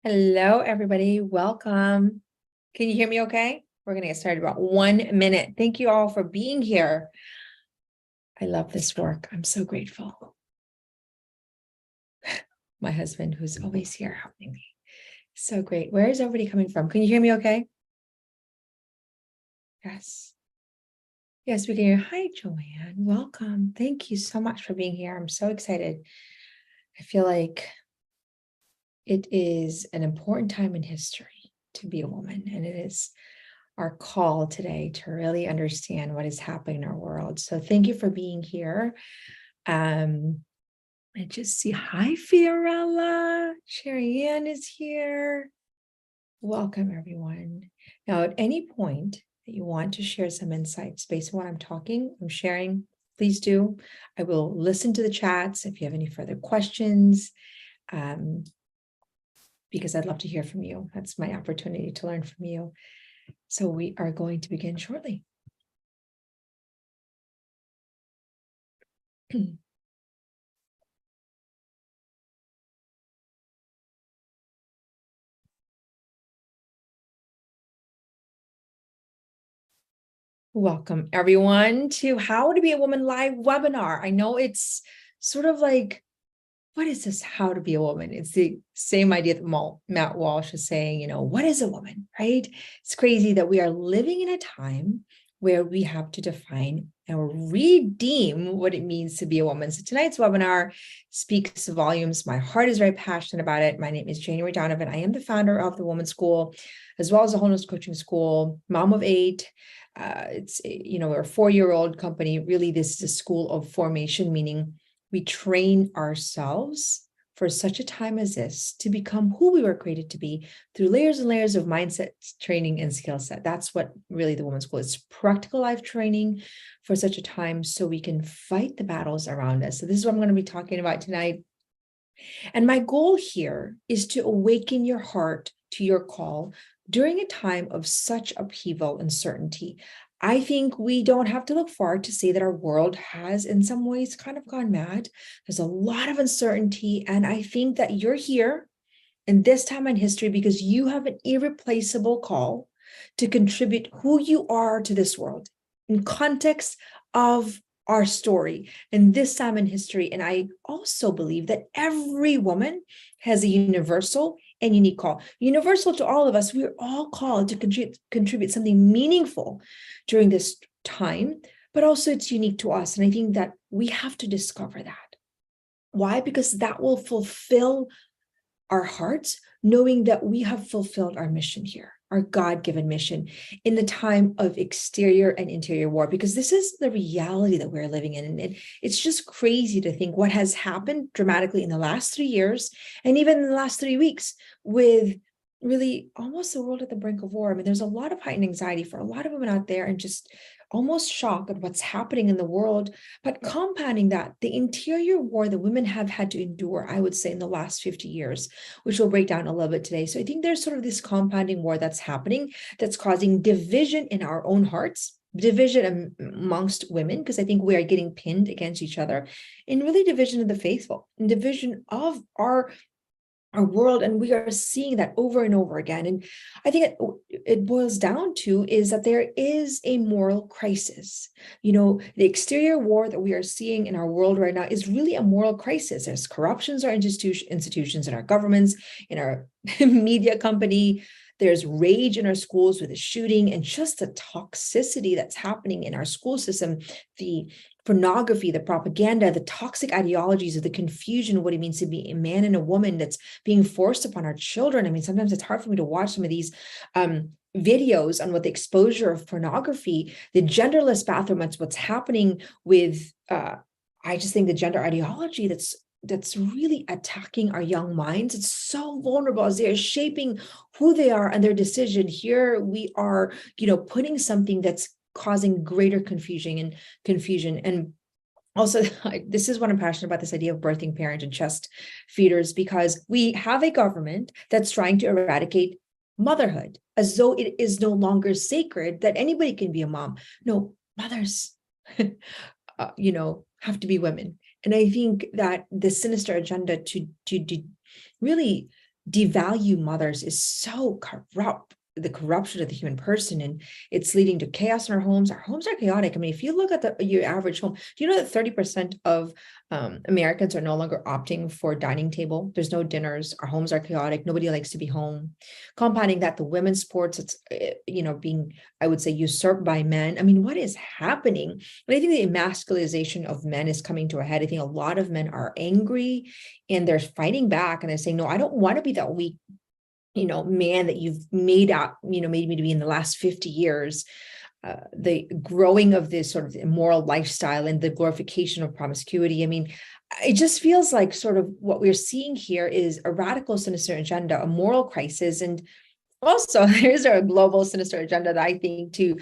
Hello, everybody. Welcome. Can you hear me okay? We're going to get started in about 1 minute. Thank you all for being here. I love this work. I'm so grateful. My husband, who's always here helping me. So great. Where is everybody coming from? Can you hear me okay? Yes. Yes, we can hear. Hi, Joanne. Welcome. Thank you so much for being here. I'm so excited. I feel like it is an important time in history to be a woman, and it is our call today to really understand what is happening in our world. So thank you for being here. I just see, hi, Fiorella. Sherry Ann is here. Welcome, everyone. Now, at any point that you want to share some insights based on what I'm sharing, please do. I will listen to the chats if you have any further questions, because I'd love to hear from you. That's my opportunity to learn from you. So we are going to begin shortly. Welcome, everyone, to How to Be a Woman live webinar. I know it's sort of like, what is this How to Be a Woman? It's the same idea that Matt Walsh is saying, what is a woman, right? It's crazy that we are living in a time where we have to define or redeem what it means to be a woman. So tonight's webinar speaks volumes. My heart is very passionate about it. My name is January Donovan. I am the founder of the Woman School, as well as the Wholeness Coaching School, mom of 8. We're a 4-year-old company. Really, this is a school of formation, meaning we train ourselves for such a time as this to become who we were created to be through layers and layers of mindset training and skill set. That's what really the Women's School is, practical life training for such a time so we can fight the battles around us. So this is what I'm going to be talking about tonight. And my goal here is to awaken your heart to your call during a time of such upheaval and uncertainty. I think we don't have to look far to see that our world has, in some ways, kind of gone mad. There's a lot of uncertainty. And I think that you're here in this time in history because you have an irreplaceable call to contribute who you are to this world in context of our story in this time in history. And I also believe that every woman has a universal and unique call. Universal to all of us, we're all called to contribute something meaningful during this time, but also it's unique to us. And I think that we have to discover that. Why? Because that will fulfill our hearts, knowing that we have fulfilled our mission here, our God-given mission in the time of exterior and interior war, because this is the reality that we're living in. And it's just crazy to think what has happened dramatically in the last 3 years, and even in the last 3 weeks, with really almost the world at the brink of war. I mean, there's a lot of heightened anxiety for a lot of women out there and just almost shock at what's happening in the world. But compounding that, the interior war that women have had to endure, I would say, in the last 50 years, which we'll break down a little bit today. So I think there's sort of this compounding war that's happening that's causing division in our own hearts, division amongst women, because I think we are getting pinned against each other, in really division of the faithful, in division of our world. And we are seeing that over and over again. And I think it boils down to is that there is a moral crisis. The exterior war that we are seeing in our world right now is really a moral crisis. There's corruptions in our institutions, in our governments, in our media company. There's rage in our schools with the shooting and just the toxicity that's happening in our school system, the pornography, the propaganda, the toxic ideologies of the confusion of what it means to be a man and a woman that's being forced upon our children. I mean, sometimes it's hard for me to watch some of these videos on what the exposure of pornography, the genderless bathroom, that's what's happening with, I just think the gender ideology that's really attacking our young minds. It's so vulnerable as they're shaping who they are and their decision. Here we are, putting something that's causing greater confusion. And also, this is what I'm passionate about, this idea of birthing parent and chest feeders, because we have a government that's trying to eradicate motherhood as though it is no longer sacred, that anybody can be a mom. No, mothers, have to be women. And I think that the sinister agenda to really devalue mothers is so corrupt. The corruption of the human person, and it's leading to chaos in our homes. Our homes are chaotic. I mean, if you look at your average home, do you know that 30% of Americans are no longer opting for dining table? There's no dinners. Our homes are chaotic. Nobody likes to be home. Compounding that, the women's sports, it's being, I would say, usurped by men. I mean, what is happening? And I think the emasculization of men is coming to a head. I think a lot of men are angry and they're fighting back, and they're saying, no, I don't want to be that weak man that you've made me to be in the last 50 years. The growing of this sort of immoral lifestyle and the glorification of promiscuity. I mean, it just feels like sort of what we're seeing here is a radical, sinister agenda, a moral crisis. And also there's a global, sinister agenda that I think to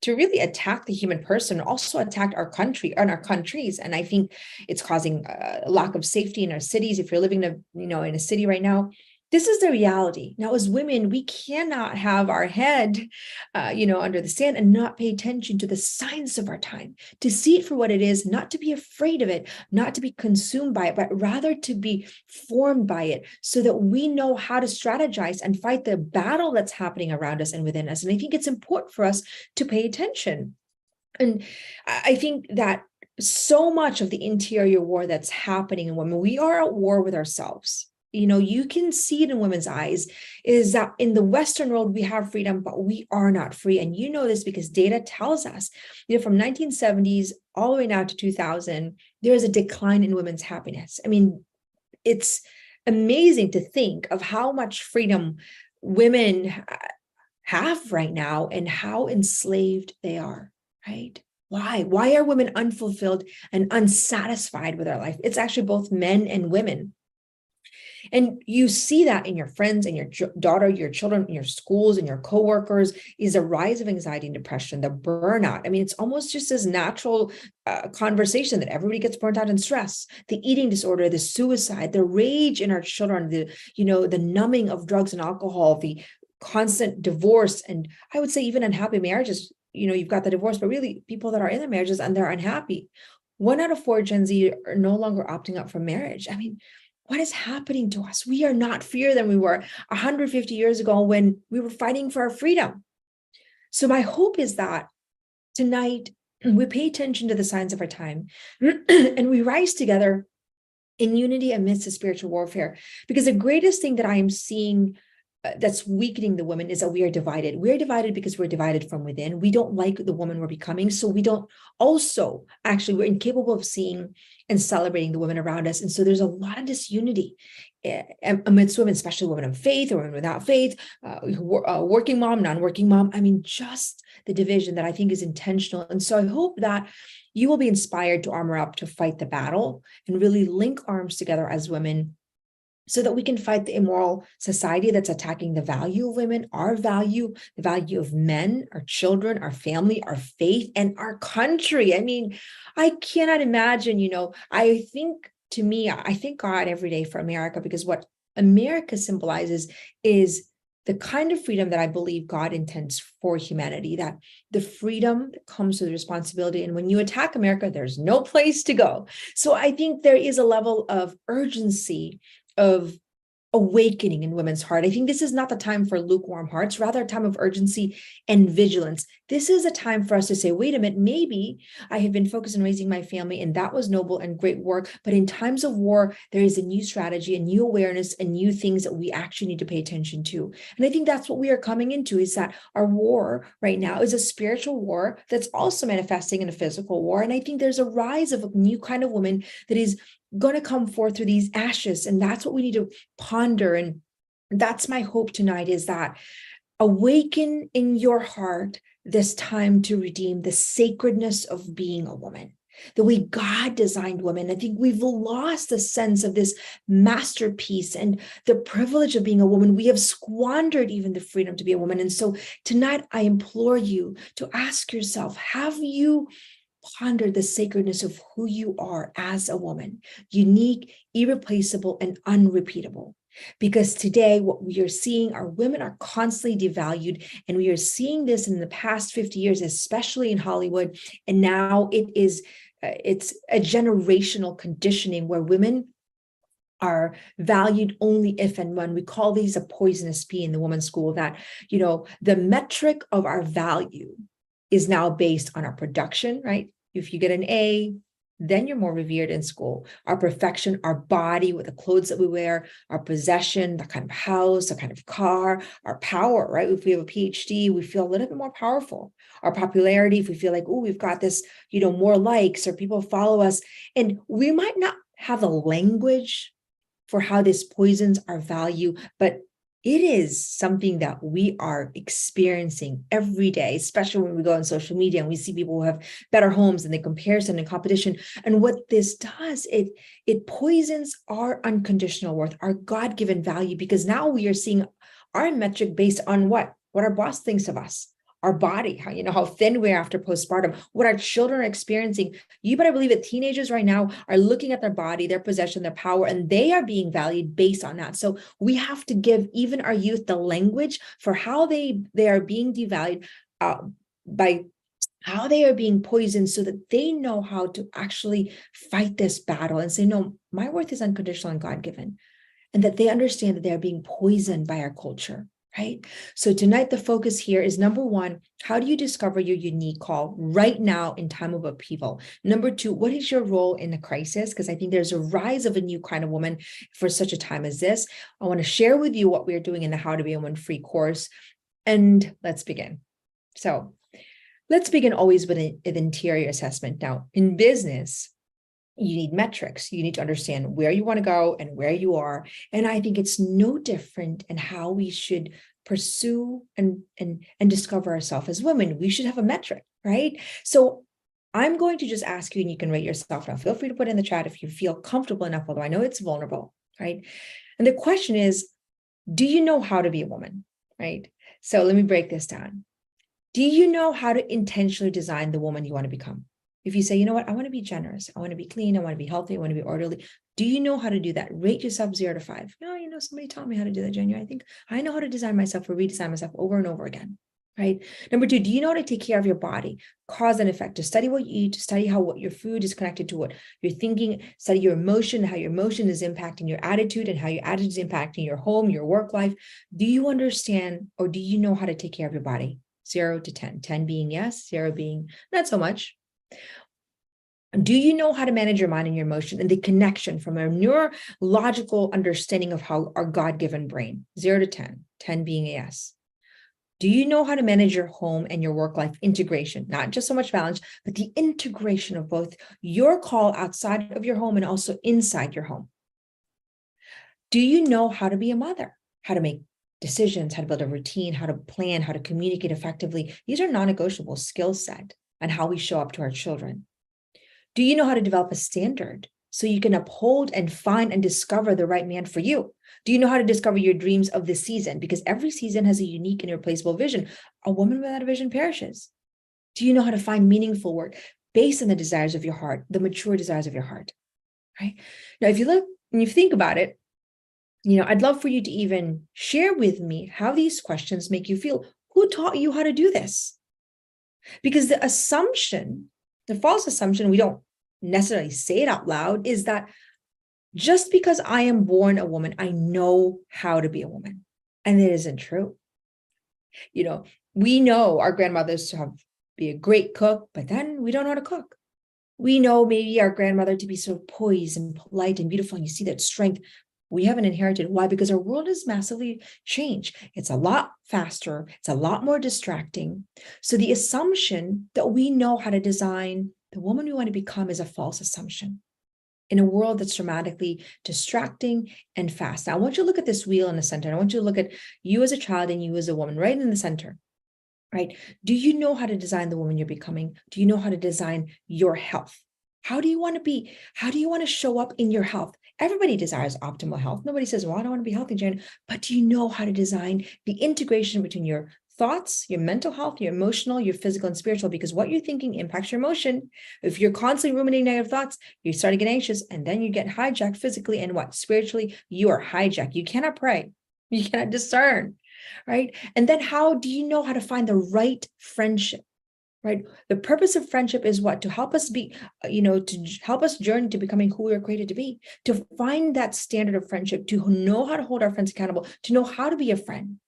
really attack the human person, also attack our country and our countries. And I think it's causing a lack of safety in our cities. If you're living in a city right now, this is the reality. Now, as women, we cannot have our head, under the sand and not pay attention to the signs of our time, to see it for what it is, not to be afraid of it, not to be consumed by it, but rather to be formed by it so that we know how to strategize and fight the battle that's happening around us and within us. And I think it's important for us to pay attention. And I think that so much of the interior war that's happening in women, we are at war with ourselves. You can see it in women's eyes, is that in the Western world, we have freedom, but we are not free. And you know this because data tells us, from 1970s all the way now to 2000, there is a decline in women's happiness. I mean, it's amazing to think of how much freedom women have right now and how enslaved they are, right? Why are women unfulfilled and unsatisfied with their life? It's actually both men and women. And you see that in your friends and your daughter, your children, in your schools and your coworkers, is a rise of anxiety and depression, the burnout. I mean, it's almost just this natural conversation that everybody gets burnt out and stress, the eating disorder, the suicide, the rage in our children, the numbing of drugs and alcohol, the constant divorce. And I would say even unhappy marriages, you've got the divorce, but really people that are in their marriages and they're unhappy. 1 out of 4 Gen Z are no longer opting out for marriage. I mean, what is happening to us? We are not freer than we were 150 years ago when we were fighting for our freedom. So my hope is that tonight we pay attention to the signs of our time and we rise together in unity amidst the spiritual warfare. Because the greatest thing that I am seeing that's weakening the women is that we are divided. We're divided because we're divided from within. We don't like the woman we're becoming. So we don't we're incapable of seeing and celebrating the women around us. And so there's a lot of disunity amidst women, especially women of faith or women without faith, working mom, non-working mom. I mean, just the division that I think is intentional. And so I hope that you will be inspired to armor up, to fight the battle and really link arms together as women, so that we can fight the immoral society that's attacking the value of women, our value, the value of men, our children, our family, our faith, and our country. I mean, I cannot imagine, I thank God every day for America, because what America symbolizes is the kind of freedom that I believe God intends for humanity, that the freedom that comes with responsibility. And when you attack America, there's no place to go. So I think there is a level of urgency, of awakening in women's heart. I think this is not the time for lukewarm hearts, rather a time of urgency and vigilance. This is a time for us to say, wait a minute, maybe I have been focused on raising my family and that was noble and great work. But in times of war, there is a new strategy, a new awareness, and new things that we actually need to pay attention to. And I think that's what we are coming into, is that our war right now is a spiritual war that's also manifesting in a physical war. And I think there's a rise of a new kind of woman that is going to come forth through these ashes. And that's what we need to ponder. And that's my hope tonight, is that awaken in your heart this time to redeem the sacredness of being a woman, the way God designed women. I think we've lost the sense of this masterpiece and the privilege of being a woman. We have squandered even the freedom to be a woman. And so tonight I implore you to ask yourself, have you ponder the sacredness of who you are as a woman, unique, irreplaceable, and unrepeatable? Because today what we are seeing are women are constantly devalued, and we are seeing this in the past 50 years, especially in Hollywood. And now it's a generational conditioning where women are valued only if and when. We call these a poisonous P in the women's school, that, the metric of our value is now based on our production, right? If you get an A, then you're more revered in school. Our perfection, our body with the clothes that we wear, our possession, the kind of house, the kind of car, our power, right? If we have a PhD, we feel a little bit more powerful. Our popularity, if we feel like, oh, we've got this, more likes, or people follow us, and we might not have a language for how this poisons our value, but it is something that we are experiencing every day, especially when we go on social media and we see people who have better homes and the comparison and competition. And what this does, it poisons our unconditional worth, our God-given value, because now we are seeing our metric based on what our boss thinks of us, our body, how thin we are after postpartum, what our children are experiencing. You better believe that teenagers right now are looking at their body, their possession, their power, and they are being valued based on that. So we have to give even our youth the language for how they are being devalued by how they are being poisoned, so that they know how to actually fight this battle and say, no, my worth is unconditional and God-given, and that they understand that they're being poisoned by our culture. Right? So tonight, the focus here is, number one, how do you discover your unique call right now in time of upheaval? Number two, what is your role in the crisis? Because I think there's a rise of a new kind of woman for such a time as this. I want to share with you what we're doing in the How to Be a Woman free course. And let's begin. So let's begin always with an interior assessment. Now, in business, you need metrics. You need to understand where you want to go and where you are. And I think it's no different in how we should pursue and discover ourselves as women. We should have a metric, right? So I'm going to just ask you, and you can rate yourself now. Feel free to put in the chat if you feel comfortable enough, although I know it's vulnerable, right? And the question is, do you know how to be a woman, right? So let me break this down. Do you know how to intentionally design the woman you want to become? If you say, you know what, I want to be generous, I want to be clean, I want to be healthy, I want to be orderly. Do you know how to do that? Rate yourself 0 to 5. No, somebody taught me how to do that, Jenya. I think I know how to design myself or redesign myself over and over again, right? Number two, do you know how to take care of your body, cause and effect, to study what you eat, to study how what your food is connected to what you're thinking, study your emotion, how your emotion is impacting your attitude, and how your attitude is impacting your home, your work life? Do you understand, or do you know how to take care of your body? 0 to 10, 10 being yes, 0 being not so much. Do you know how to manage your mind and your emotion and the connection from a neurological understanding of how our God-given brain? 0 to 10, 10 being a yes. Do you know how to manage your home and your work life integration? Not just so much balance, but the integration of both your call outside of your home and also inside your home. Do you know how to be a mother? How to make decisions, how to build a routine, how to plan, how to communicate effectively? These are non-negotiable skill set and how we show up to our children. Do you know how to develop a standard so you can uphold and find and discover the right man for you? Do you know how to discover your dreams of this season? Because every season has a unique and irreplaceable vision. A woman without a vision perishes. Do you know how to find meaningful work based on the desires of your heart, the mature desires of your heart? Right? Now, if you look and you think about it, I'd love for you to even share with me how these questions make you feel. Who taught you how to do this? Because the false assumption, we don't necessarily say it out loud, is that just because I am born a woman, I know how to be a woman. And it isn't true. We know our grandmothers to be a great cook, but then we don't know how to cook. We know maybe our grandmother to be so poised and polite and beautiful, and you see that strength. We haven't inherited. Why? Because our world has massively changed. It's a lot faster. It's a lot more distracting. So the assumption that we know how to design the woman we want to become is a false assumption in a world that's dramatically distracting and fast. Now, I want you to look at this wheel in the center. I want you to look at you as a child and you as a woman right in the center, right? Do you know how to design the woman you're becoming? Do you know how to design your health? How do you want to be? How do you want to show up in your health? Everybody desires optimal health. Nobody says, well, I don't want to be healthy, Jen. But do you know how to design the integration between your thoughts, your mental health, your emotional, your physical, and spiritual? Because what you're thinking impacts your emotion. If you're constantly ruminating negative thoughts, you start to get anxious, and then you get hijacked physically, and what? Spiritually, you are hijacked. You cannot pray. You cannot discern, right? And then how do you know how to find the right friendship? right? The purpose of friendship is what? To help us be, to help us journey to becoming who we were created to be, to find that standard of friendship, to know how to hold our friends accountable, to know how to be a friend.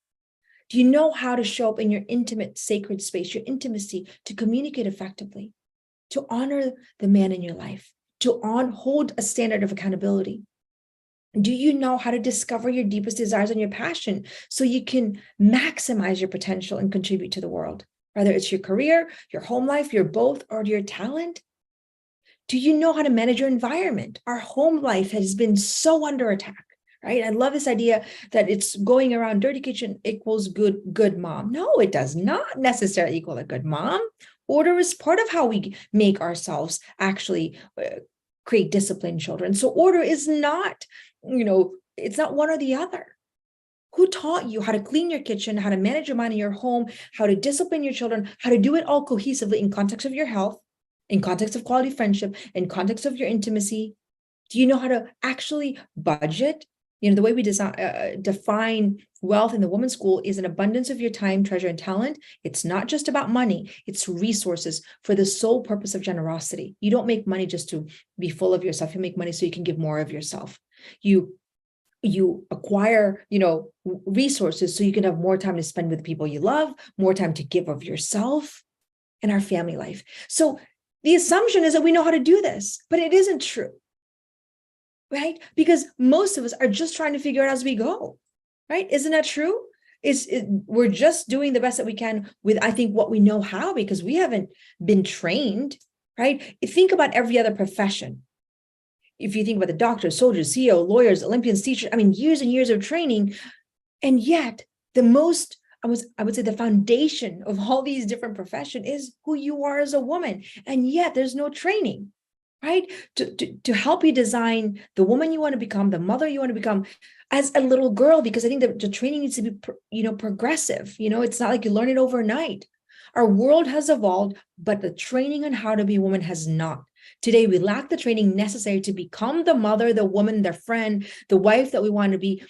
Do you know how to show up in your intimate, sacred space, your intimacy, to communicate effectively, to honor the man in your life, to hold a standard of accountability? Do you know how to discover your deepest desires and your passion so you can maximize your potential and contribute to the world? Whether it's your career, your home life, your both, or your talent? Do you know how to manage your environment? Our home life has been so under attack, right? I love this idea that it's going around dirty kitchen equals good mom. No, it does not necessarily equal a good mom. Order is part of how we make ourselves actually create disciplined children. So order is not, it's not one or the other. Who taught you how to clean your kitchen, how to manage your mind in your home, how to discipline your children, how to do it all cohesively in context of your health, in context of quality friendship, in context of your intimacy? Do you know how to actually budget? The way we define wealth in the women's school is an abundance of your time, treasure, and talent. It's not just about money. It's resources for the sole purpose of generosity. You don't make money just to be full of yourself. You make money so you can give more of yourself. You acquire, resources so you can have more time to spend with the people you love, more time to give of yourself and our family life. So the assumption is that we know how to do this, but it isn't true, right? Because most of us are just trying to figure it out as we go, right? Isn't that true? We're just doing the best that we can with, I think, what we know how, because we haven't been trained, right? Think about every other profession. If you think about the doctors, soldiers, CEO, lawyers, Olympians, teachers, years and years of training. And yet the most, I would say the foundation of all these different professions is who you are as a woman. And yet there's no training, right? To help you design the woman you want to become, the mother you want to become as a little girl, because I think that the training needs to be, progressive. It's not like you learn it overnight. Our world has evolved, but the training on how to be a woman has not. Today, we lack the training necessary to become the mother, the woman, the friend, the wife that we want to be.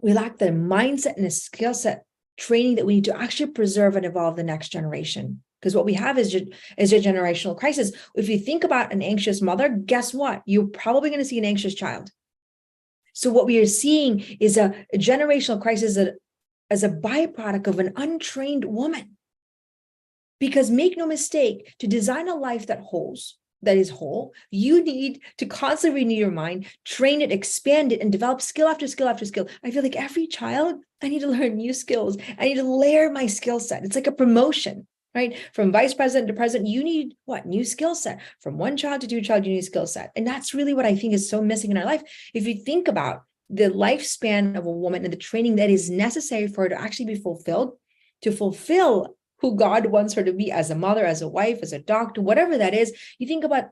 We lack the mindset and the skill set training that we need to actually preserve and evolve the next generation. Because what we have is a generational crisis. If you think about an anxious mother, guess what? You're probably going to see an anxious child. So what we are seeing is a generational crisis as a byproduct of an untrained woman. Because make no mistake, to design a life that is whole, you need to constantly renew your mind, train it, expand it, and develop skill after skill after skill. I feel like every child, I need to learn new skills. I need to layer my skill set. It's like a promotion, right? From vice president to president, you need what? New skill set. From one child to two child, you need a skill set. And that's really what I think is so missing in our life. If you think about the lifespan of a woman and the training that is necessary for her to actually be fulfilled, to fulfill who God wants her to be as a mother, as a wife, as a doctor, whatever that is, you think about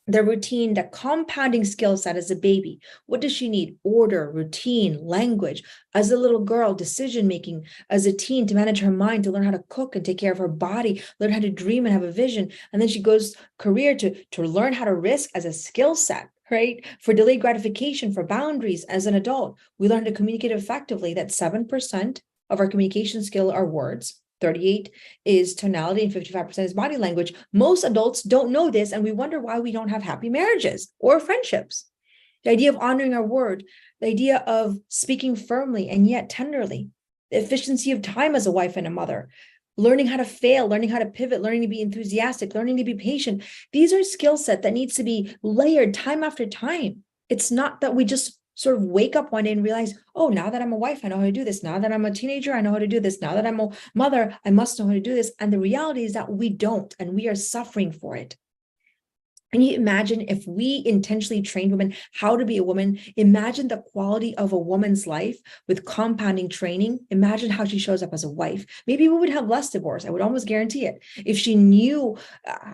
the routine, the compounding skill set as a baby. What does she need? Order, routine, language. As a little girl, decision-making. As a teen, to manage her mind, to learn how to cook and take care of her body, learn how to dream and have a vision. And then she goes career to learn how to risk as a skill set, right? For delayed gratification, for boundaries as an adult. We learn to communicate effectively. That 7% of our communication skill are words. 38 is tonality and 55% is body language. Most adults don't know this, and we wonder why we don't have happy marriages or friendships. The idea of honoring our word, the idea of speaking firmly and yet tenderly, the efficiency of time as a wife and a mother, learning how to fail, learning how to pivot, learning to be enthusiastic, learning to be patient. These are skill set that needs to be layered time after time. It's not that we just sort of wake up one day and realize, oh, now that I'm a wife, I know how to do this. Now that I'm a teenager, I know how to do this. Now that I'm a mother, I must know how to do this. And the reality is that we don't, and we are suffering for it. Can you imagine if we intentionally trained women how to be a woman? Imagine the quality of a woman's life with compounding training. Imagine how she shows up as a wife. Maybe we would have less divorce. I would almost guarantee it. If she knew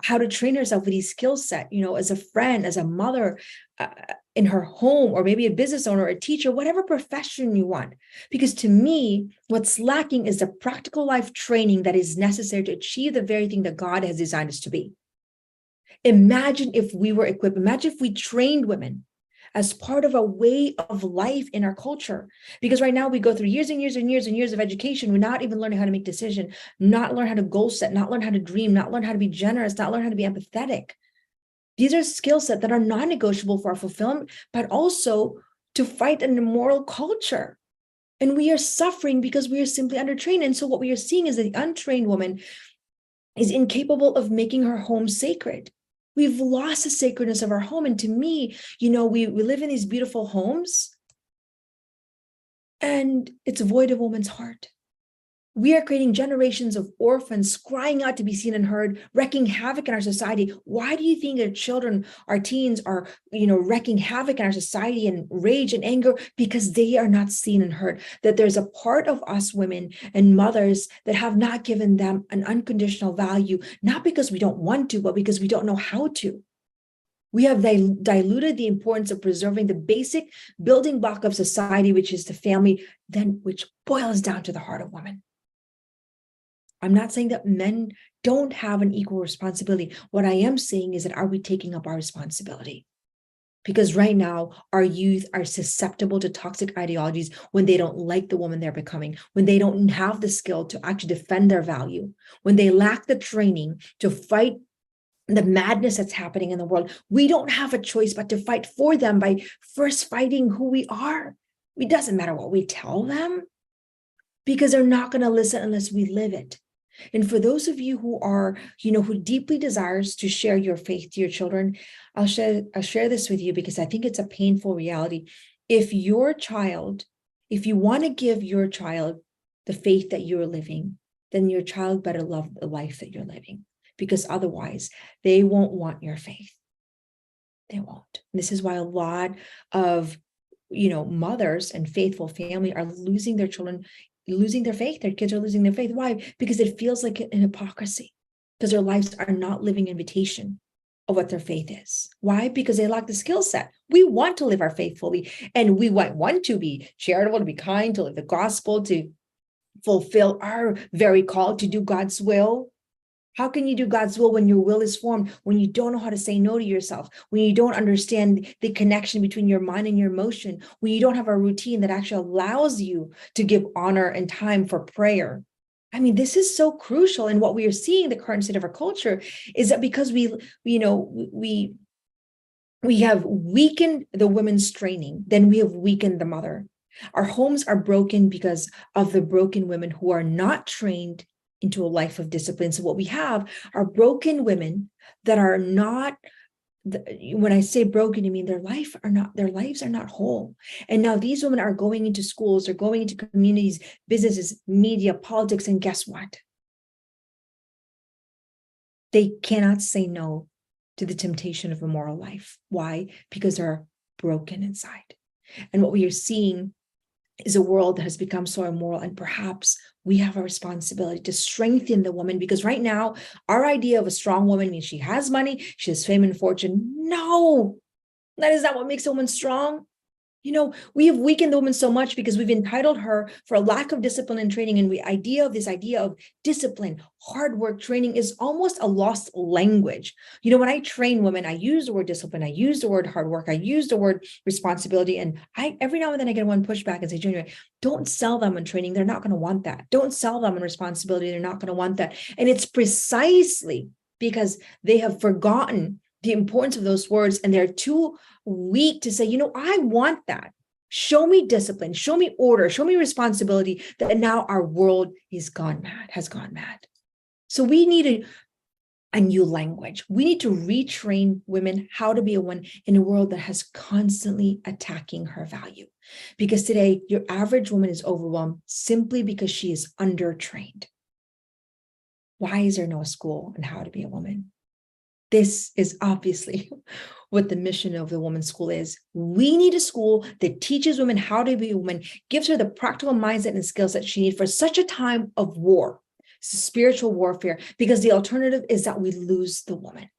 how to train herself with these skill set, as a friend, as a mother, in her home, or maybe a business owner, a teacher, whatever profession you want. Because to me, what's lacking is the practical life training that is necessary to achieve the very thing that God has designed us to be. Imagine if we were equipped. Imagine if we trained women as part of a way of life in our culture. Because right now we go through years and years and years and years of education. We're not even learning how to make decisions, not learn how to goal set, not learn how to dream, not learn how to be generous, not learn how to be empathetic. These are skill sets that are non-negotiable for our fulfillment, but also to fight an immoral culture. And we are suffering because we are simply undertrained. And so what we are seeing is that the untrained woman is incapable of making her home sacred. We've lost the sacredness of our home. And to me, we live in these beautiful homes and it's void of woman's heart. We are creating generations of orphans crying out to be seen and heard, wreaking havoc in our society. Why do you think our children, our teens are, wreaking havoc in our society and rage and anger? Because they are not seen and heard, that there's a part of us women and mothers that have not given them an unconditional value, not because we don't want to, but because we don't know how to. We have diluted the importance of preserving the basic building block of society, which is the family, then which boils down to the heart of woman. I'm not saying that men don't have an equal responsibility. What I am saying is that, are we taking up our responsibility? Because right now, our youth are susceptible to toxic ideologies when they don't like the woman they're becoming, when they don't have the skill to actually defend their value, when they lack the training to fight the madness that's happening in the world. We don't have a choice but to fight for them by first fighting who we are. It doesn't matter what we tell them, because they're not going to listen unless we live it. And for those of you who are, who deeply desires to share your faith to your children, I'll share this with you because I think it's a painful reality. If you want to give your child the faith that you're living, then your child better love the life that you're living, because otherwise they won't want your faith. They won't. This is why a lot of, mothers and faithful family are losing their children, losing their faith. Their kids are losing their faith. Why? Because it feels like an hypocrisy, because their lives are not living invitation of what their faith is. Why? Because they lack the skill set. We want to live our faith fully, and we want to be charitable, to be kind, to live the gospel, to fulfill our very call to do God's will. How can you do God's will when your will is formed, when you don't know how to say no to yourself, when you don't understand the connection between your mind and your emotion, when you don't have a routine that actually allows you to give honor and time for prayer? I mean, this is so crucial. And what we are seeing, the current state of our culture, is that because we have weakened the women's training, then we have weakened the mother. Our homes are broken because of the broken women who are not trained into a life of discipline. So what we have are broken women that are not, when I say broken, I mean their lives are not whole. And now these women are going into schools, they're going into communities, businesses, media, politics, and guess what? They cannot say no to the temptation of a moral life. Why? Because they're broken inside. And what we are seeing is a world that has become so immoral, and perhaps we have a responsibility to strengthen the woman, because right now our idea of a strong woman means she has money, she has fame and fortune. No, that is not what makes a woman strong. We have weakened the woman so much because we've entitled her for a lack of discipline and training. And this idea of discipline, hard work, training is almost a lost language. When I train women, I use the word discipline, I use the word hard work, I use the word responsibility. And every now and then I get one pushback and say, Junior, don't sell them on training. They're not going to want that. Don't sell them on responsibility. They're not going to want that. And it's precisely because they have forgotten the importance of those words, and they're too weak to say, I want that. Show me discipline, show me order, show me responsibility. That now our world has gone mad. So we need a new language. We need to retrain women how to be a woman in a world that has constantly attacking her value. Because today, your average woman is overwhelmed simply because she is undertrained. Why is there no school on how to be a woman? This is obviously what the mission of the women's school is. We need a school that teaches women how to be a woman, gives her the practical mindset and skills that she needs for such a time of war, spiritual warfare, because the alternative is that we lose the woman.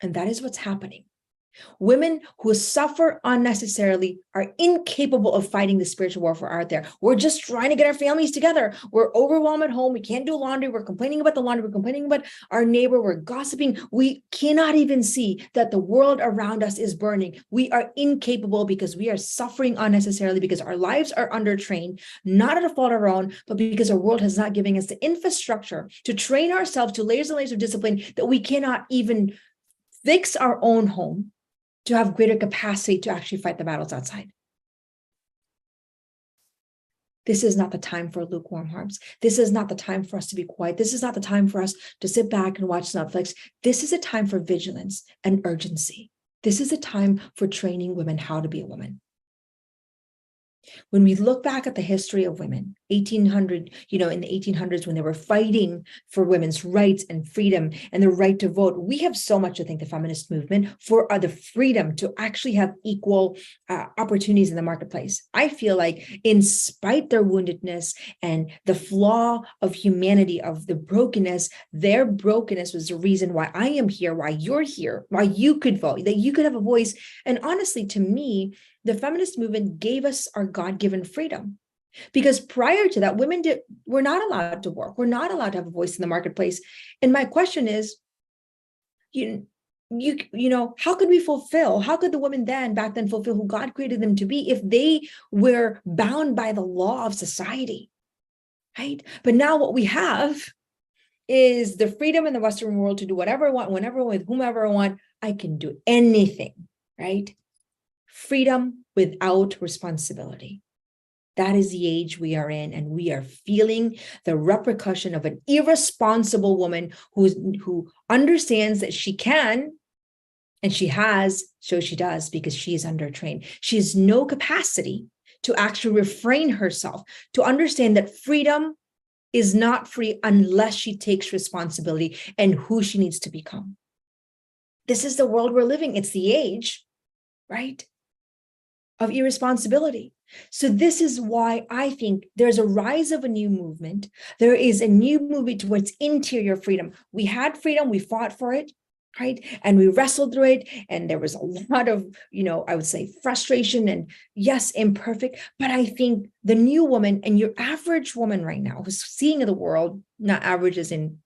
And that is what's happening. Women who suffer unnecessarily are incapable of fighting the spiritual warfare out there. We're just trying to get our families together. We're overwhelmed at home. We can't do laundry. We're complaining about the laundry. We're complaining about our neighbor. We're gossiping. We cannot even see that the world around us is burning. We are incapable because we are suffering unnecessarily, because our lives are undertrained, not at a fault of our own, but because our world has not given us the infrastructure to train ourselves to layers and layers of discipline that we cannot even fix our own home to have greater capacity to actually fight the battles outside. This is not the time for lukewarm hearts. This is not the time for us to be quiet. This is not the time for us to sit back and watch Netflix. This is a time for vigilance and urgency. This is a time for training women how to be a woman. When we look back at the history of women, 1800, in the 1800s, when they were fighting for women's rights and freedom and the right to vote, we have so much to thank the feminist movement for the freedom to actually have equal opportunities in the marketplace. I feel like in spite their woundedness and the flaw of humanity, of the brokenness, their brokenness was the reason why I am here, why you're here, why you could vote, that you could have a voice. And honestly, to me, the feminist movement gave us our God-given freedom, because prior to that, women were not allowed to work. We're not allowed to have a voice in the marketplace. And my question is, how could we how could the women back then fulfill who God created them to be if they were bound by the law of society, right? But now what we have is the freedom in the Western world to do whatever I want, whenever, with whomever I want. I can do anything, right? Freedom without responsibility. That is the age we are in, and we are feeling the repercussion of an irresponsible woman who understands that she can, and she has, so she does, because she is undertrained. She has no capacity to actually refrain herself, to understand that freedom is not free unless she takes responsibility and who she needs to become. This is the world we're living. It's the age, right, of irresponsibility. So this is why I think there's a rise of a new movement. There is a new movement towards interior freedom. We had freedom, we fought for it, right? And we wrestled through it. And there was a lot of, I would say frustration and yes, imperfect. But I think the new woman and your average woman right now who's seeing the world, not average as in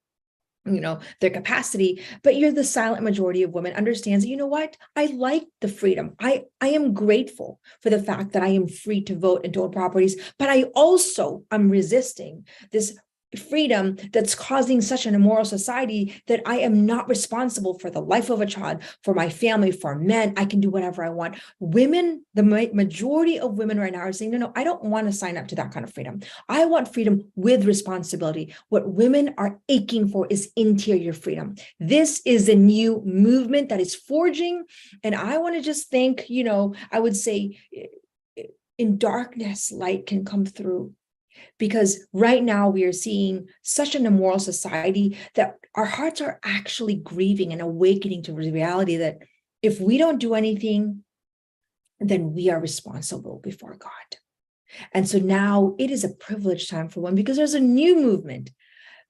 their capacity, but you're the silent majority of women, understands, what? I like the freedom. I am grateful for the fact that I am free to vote and to own properties, but I also am resisting this freedom that's causing such an immoral society that I am not responsible for the life of a child, for my family, for men. I can do whatever I want. Women, the majority of women right now are saying, no, I don't want to sign up to that kind of freedom. I want freedom with responsibility. What women are aching for is interior freedom. This is a new movement that is forging. And I want to just think, I would say in darkness, light can come through. Because right now we are seeing such an immoral society that our hearts are actually grieving and awakening to the reality that if we don't do anything, then we are responsible before God. And so now it is a privileged time for women, because there's a new movement,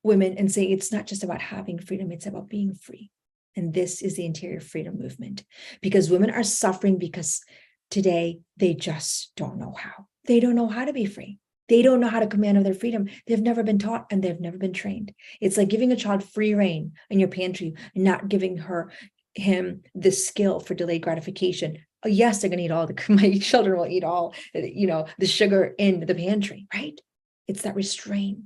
women, and saying it's not just about having freedom, it's about being free. And this is the interior freedom movement, because women are suffering because today they just don't know how. They don't know how to be free. They don't know how to command of their freedom. They've never been taught and they've never been trained. It's like giving a child free reign in your pantry and not giving him the skill for delayed gratification. Oh, yes, they're going to eat all my children will eat all, the sugar in the pantry, right? It's that restraint.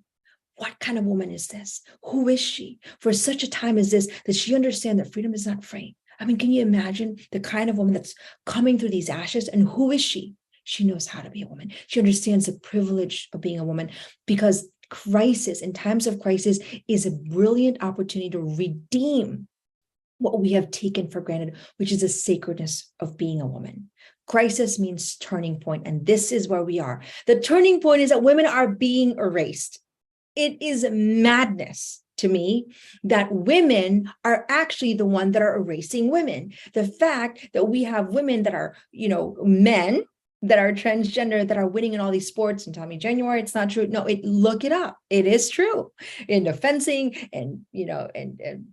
What kind of woman is this? Who is she? For such a time as this, that she understands that freedom is not free. I mean, can you imagine the kind of woman that's coming through these ashes? And who is she? She knows how to be a woman. She understands the privilege of being a woman, because crisis, in times of crisis, is a brilliant opportunity to redeem what we have taken for granted, which is the sacredness of being a woman. Crisis means turning point, and this is where we are. The turning point is that women are being erased. It is madness to me that women are actually the one that are erasing women. The fact that we have women that are, men that are transgender, that are winning in all these sports, and tell me January, it's not true. No, look it up. It is true in the fencing and, and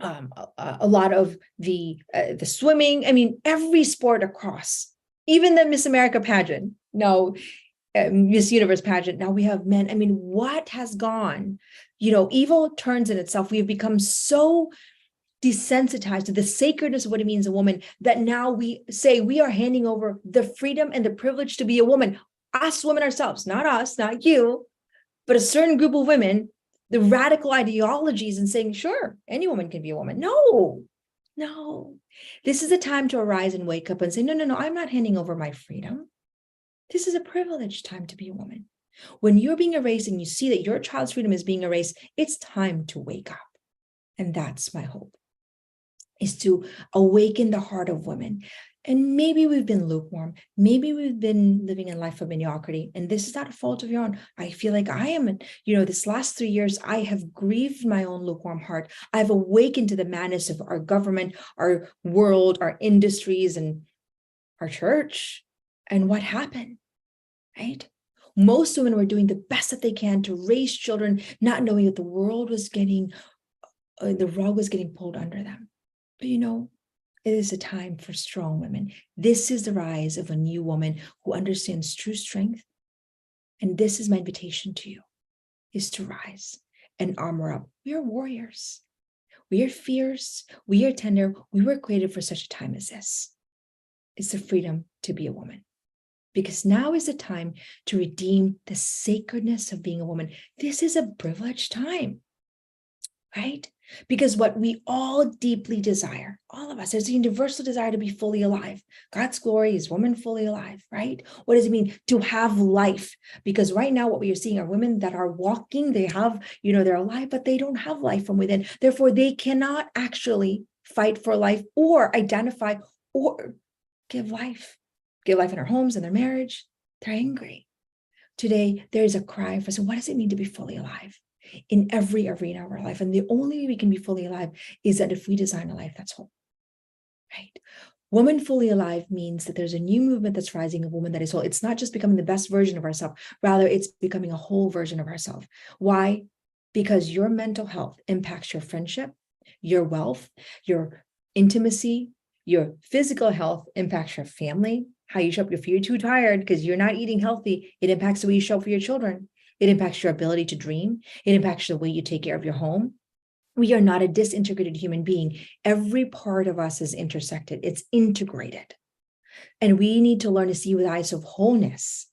a lot of the swimming. I mean, every sport across, even the Miss America pageant. No, Miss Universe pageant. Now we have men. I mean, what has gone? Evil turns in itself. We have become so desensitized to the sacredness of what it means a woman that now we say we are handing over the freedom and the privilege to be a woman. Us women ourselves, not us, not you, but a certain group of women, the radical ideologies and saying, sure, any woman can be a woman. No. This is a time to arise and wake up and say, no, I'm not handing over my freedom. This is a privileged time to be a woman. When you're being erased and you see that your child's freedom is being erased, it's time to wake up. And that's my hope, is to awaken the heart of women. And maybe we've been lukewarm. Maybe we've been living a life of mediocrity. And this is not a fault of your own. I feel like I am, this last 3 years, I have grieved my own lukewarm heart. I've awakened to the madness of our government, our world, our industries, and our church. And what happened, right? Most women were doing the best that they can to raise children, not knowing that the world was getting, the rug was getting pulled under them. But it is a time for strong women. This is the rise of a new woman who understands true strength. And this is my invitation to you, is to rise and armor up. We are warriors. We are fierce. We are tender. We were created for such a time as this. It's the freedom to be a woman. Because now is the time to redeem the sacredness of being a woman. This is a privileged time, right? Because what we all deeply desire, all of us, there's a universal desire to be fully alive. God's glory is woman fully alive, right? What does it mean to have life? Because right now what we are seeing are women that are walking, they have, they're alive, but they don't have life from within. Therefore, they cannot actually fight for life or identify or give life in our homes and their marriage. They're angry. Today, there is a cry for, so what does it mean to be fully alive in every arena of our life? And the only way we can be fully alive is that if we design a life that's whole, right? Woman fully alive means that there's a new movement that's rising of woman that is whole. It's not just becoming the best version of ourselves, rather it's becoming a whole version of ourselves. Why? Because your mental health impacts your friendship, your wealth, your intimacy, your physical health impacts your family, how you show up. If you're too tired because you're not eating healthy, it impacts the way you show up for your children. It impacts your ability to dream. It impacts the way you take care of your home. We are not a disintegrated human being. Every part of us is intersected. It's integrated. And we need to learn to see with eyes of wholeness,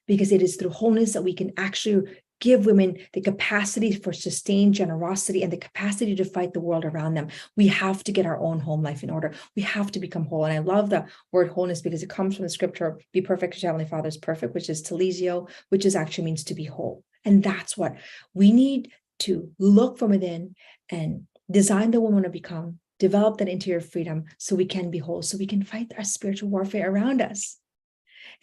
because it is through wholeness that we can actually give women the capacity for sustained generosity and the capacity to fight the world around them. We have to get our own home life in order. We have to become whole. And I love the word wholeness because it comes from the scripture, be perfect as your heavenly Father is perfect, which is telesio, which is actually means to be whole. And that's what we need to look from within and design the woman to become, develop that interior freedom so we can be whole, so we can fight our spiritual warfare around us.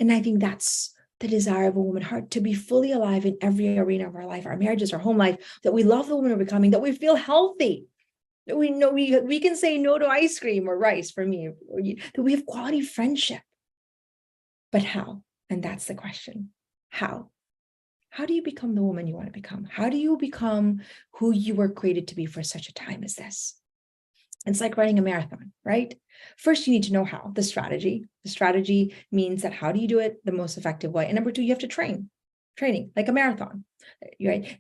And I think that's the desire of a woman heart, to be fully alive in every arena of our life, our marriages, our home life, that we love the woman we're becoming, that we feel healthy, that we know we can say no to ice cream or rice for me, that we have quality friendship. But how? And that's the question. How? How do you become the woman you want to become? How do you become who you were created to be for such a time as this? It's like running a marathon, right? First, you need to know how, the strategy. The strategy means that how do you do it the most effective way? And number two, you have to training, like a marathon, right?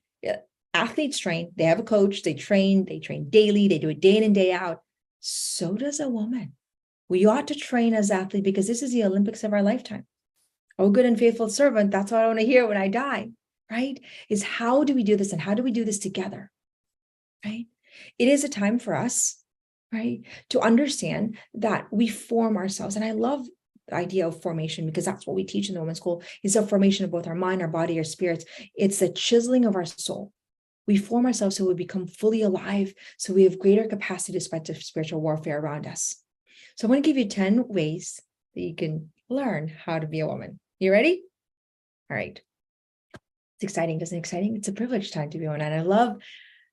Athletes train, they have a coach, they train daily, they do it day in and day out. So does a woman. We ought to train as athletes because this is the Olympics of our lifetime. Oh, good and faithful servant, that's what I want to hear when I die, right? Is how do we do this and how do we do this together, right? It is a time for us, right, to understand that we form ourselves. And I love the idea of formation because that's what we teach in the women's school, is a formation of both our mind, our body, our spirits. It's the chiseling of our soul. We form ourselves so we become fully alive, so we have greater capacity to fight the spiritual warfare around us. So I want to give you 10 ways that you can learn how to be a woman. You ready? All right. It's exciting. Isn't it exciting? It's a privileged time to be a woman. And I love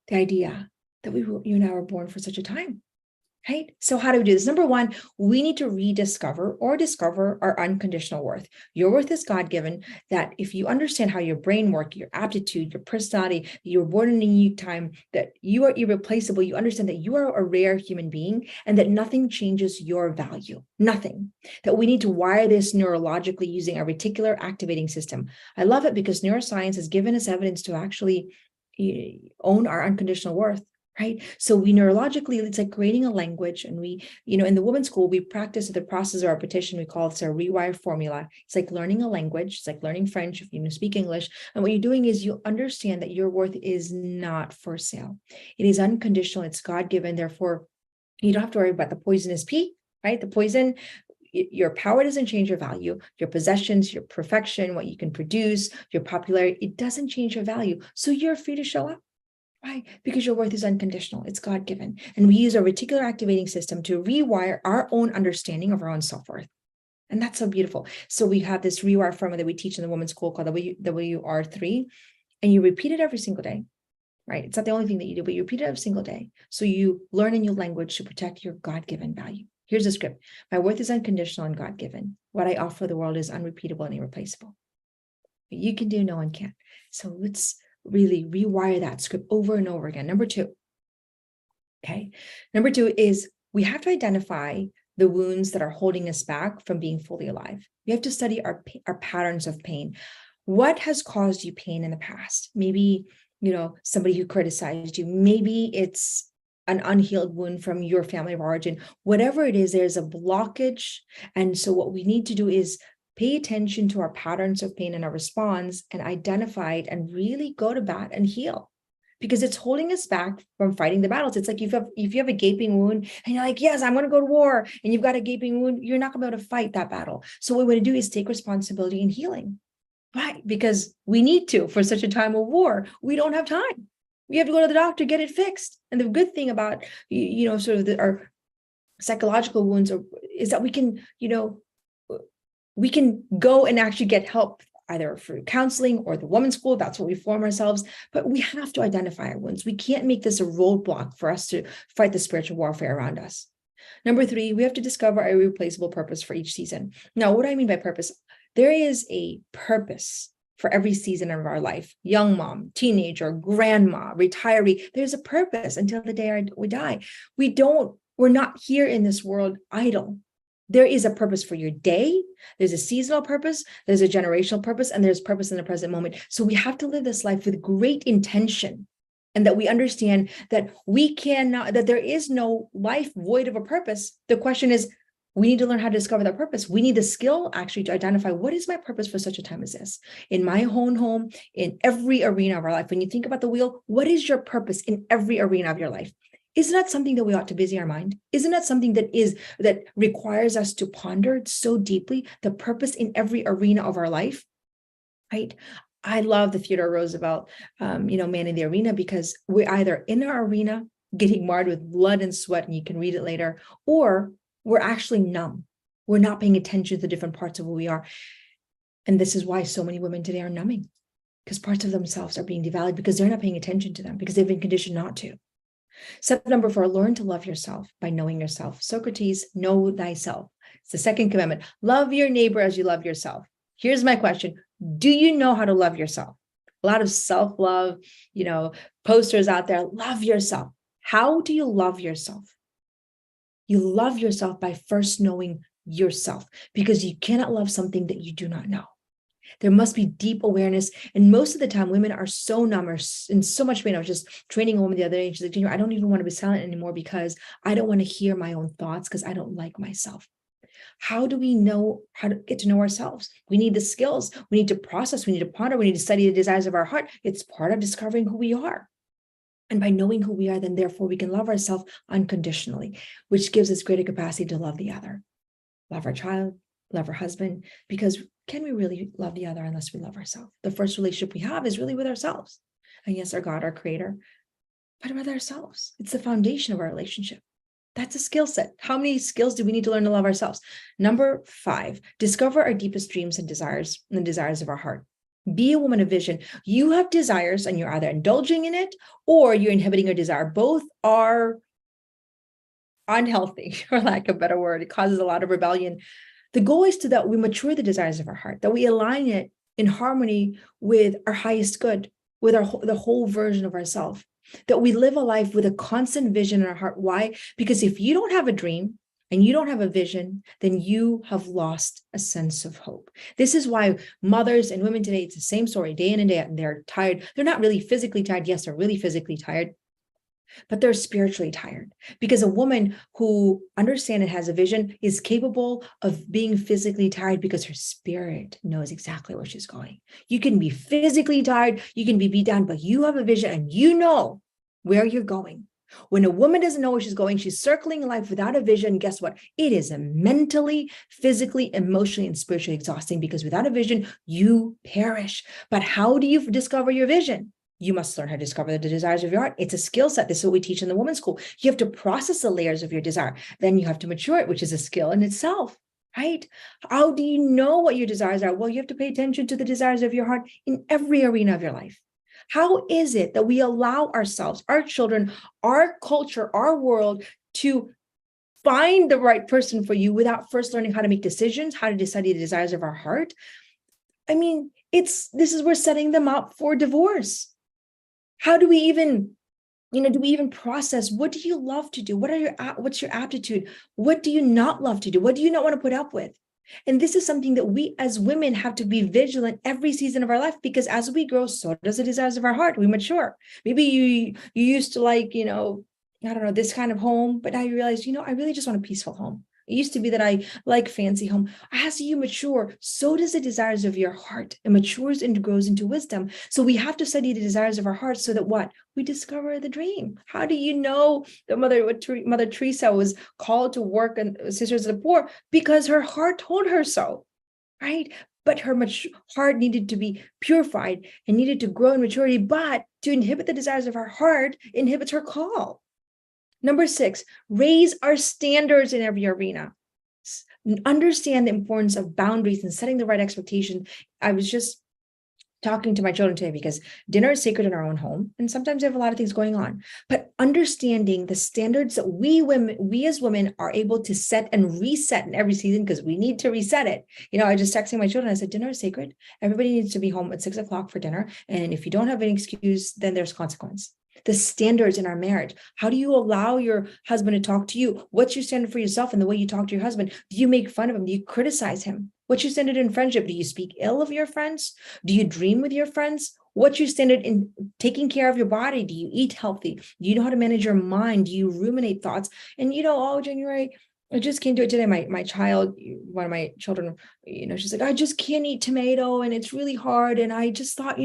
the idea that you and I were born for such a time. Right? So how do we do this? Number one, we need to rediscover or discover our unconditional worth. Your worth is God-given, that if you understand how your brain works, your aptitude, your personality, you were born in a unique time, that you are irreplaceable, you understand that you are a rare human being and that nothing changes your value, nothing. That we need to wire this neurologically using a reticular activating system. I love it because neuroscience has given us evidence to actually own our unconditional worth. Right. So we neurologically, it's like creating a language. And we, in the women's school, we practice the process of repetition. We call it a rewire formula. It's like learning a language. It's like learning French if you speak English. And what you're doing is you understand that your worth is not for sale. It is unconditional. It's God-given. Therefore, you don't have to worry about the poisonous pea, right? The poison, your power doesn't change your value, your possessions, your perfection, what you can produce, your popularity, it doesn't change your value. So you're free to show up. Right? Because your worth is unconditional. It's God-given. And we use a reticular activating system to rewire our own understanding of our own self-worth. And that's so beautiful. So we have this rewire formula that we teach in the women's school called WR3, and you repeat it every single day, right? It's not the only thing that you do, but you repeat it every single day. So you learn a new language to protect your God-given value. Here's the script. My worth is unconditional and God-given. What I offer the world is unrepeatable and irreplaceable. What you can do, no one can. So let's really rewire that script over and over again. Number two. Okay. Number two is we have to identify the wounds that are holding us back from being fully alive. We have to study our patterns of pain. What has caused you pain in the past? Maybe, somebody who criticized you. Maybe it's an unhealed wound from your family of origin. Whatever it is, there's a blockage. And so what we need to do is pay attention to our patterns of pain and our response and identify it and really go to bat and heal, because it's holding us back from fighting the battles. It's like if you have a gaping wound and you're like, yes, I'm going to go to war, and you've got a gaping wound, you're not going to be able to fight that battle. So what we want to do is take responsibility in healing, right? Because we need to for such a time of war. We don't have time. We have to go to the doctor, get it fixed. And the good thing about, sort of our psychological wounds is that we can go and actually get help either through counseling or the women's school. That's what we form ourselves. But we have to identify our wounds. We can't make this a roadblock for us to fight the spiritual warfare around us. Number three, we have to discover a irreplaceable purpose for each season. Now, what do I mean by purpose? There is a purpose for every season of our life. Young mom, teenager, grandma, retiree. There's a purpose until the day we die. We're not here in this world idle. There is a purpose for your day. There's a seasonal purpose. There's a generational purpose, and there's purpose in the present moment. So we have to live this life with great intention, and that we understand that that there is no life void of a purpose. The question is, we need to learn how to discover that purpose. We need the skill actually to identify what is my purpose for such a time as this, in my own home, in every arena of our life. When you think about the wheel, what is your purpose in every arena of your life? Isn't that something that we ought to busy our mind? Isn't that something that requires us to ponder so deeply the purpose in every arena of our life, right? I love the Theodore Roosevelt, Man in the Arena, because we're either in our arena getting marred with blood and sweat, and you can read it later, or we're actually numb. We're not paying attention to the different parts of who we are. And this is why so many women today are numbing, because parts of themselves are being devalued because they're not paying attention to them, because they've been conditioned not to. Step number 4, learn to love yourself by knowing yourself. Socrates, know thyself. It's the second commandment. Love your neighbor as you love yourself. Here's my question. Do you know how to love yourself? A lot of self-love, posters out there. Love yourself. How do you love yourself? You love yourself by first knowing yourself, because you cannot love something that you do not know. There must be deep awareness. And most of the time, women are so numb or in so much pain. I was just training a woman the other day, and she's like, I don't even want to be silent anymore because I don't want to hear my own thoughts because I don't like myself. How do we know how to get to know ourselves? We need the skills. We need to process. We need to ponder. We need to study the desires of our heart. It's part of discovering who we are. And by knowing who we are, then therefore we can love ourselves unconditionally, which gives us greater capacity to love the other, love our child, love our husband, because can we really love the other unless we love ourselves? The first relationship we have is really with ourselves. And yes, our God, our creator, but with ourselves. It's the foundation of our relationship. That's a skill set. How many skills do we need to learn to love ourselves? Number 5, discover our deepest dreams and desires, and the desires of our heart. Be a woman of vision. You have desires and you're either indulging in it or you're inhibiting your desire. Both are unhealthy, for lack of a better word. It causes a lot of rebellion. The goal is to that we mature the desires of our heart, that we align it in harmony with our highest good, with the whole version of ourselves, that we live a life with a constant vision in our heart. Why? Because if you don't have a dream and you don't have a vision, then you have lost a sense of hope. This is why mothers and women today, it's the same story day in and day out, and they're tired. They're not really physically tired. Yes, they're really physically tired, but they're spiritually tired, because a woman who understands and has a vision is capable of being physically tired because her spirit knows exactly where she's going. You can be physically tired, you can be beat down, but you have a vision and you know where you're going. When a woman doesn't know where she's going, she's circling life without a vision. Guess what? It is a mentally, physically, emotionally, and spiritually exhausting, because without a vision, you perish. But how do you discover your vision? You must learn how to discover the desires of your heart. It's a skill set. This is what we teach in the women's school. You have to process the layers of your desire. Then you have to mature it, which is a skill in itself, right? How do you know what your desires are? Well, you have to pay attention to the desires of your heart in every arena of your life. How is it that we allow ourselves, our children, our culture, our world to find the right person for you without first learning how to make decisions, how to decide the desires of our heart? I mean, this is we're setting them up for divorce. How do we even, do we even process, what do you love to do? What's your aptitude? What do you not love to do? What do you not want to put up with? And this is something that we as women have to be vigilant every season of our life, because as we grow, so does the desires of our heart. We mature. Maybe you used to like, I don't know, this kind of home, but now you realize, I really just want a peaceful home. It used to be that I like fancy home. As you mature, so does the desires of your heart. It matures and grows into wisdom. So we have to study the desires of our heart so that what? We discover the dream. How do you know that Mother Teresa was called to work in Sisters of the Poor? Because her heart told her so, right? But her heart needed to be purified and needed to grow in maturity. But to inhibit the desires of her heart inhibits her call. Number 6, raise our standards in every arena. Understand the importance of boundaries and setting the right expectation. I was just talking to my children today, because dinner is sacred in our own home, and sometimes we have a lot of things going on. But understanding the standards that we as women are able to set and reset in every season, because we need to reset it. I just texting my children. I said, dinner is sacred. Everybody needs to be home at 6 o'clock for dinner. And if you don't have an excuse, then there's consequence. The standards in our marriage. How do you allow your husband to talk to you? What's your standard for yourself and the way you talk to your husband? Do you make fun of him? Do you criticize him? What's your standard in friendship? Do you speak ill of your friends? Do you dream with your friends? What's your standard in taking care of your body? Do you eat healthy? Do you know how to manage your mind? Do you ruminate thoughts? And January, I just can't do it today. My child, one of my children, she's like, I just can't eat tomato and it's really hard. And I just thought,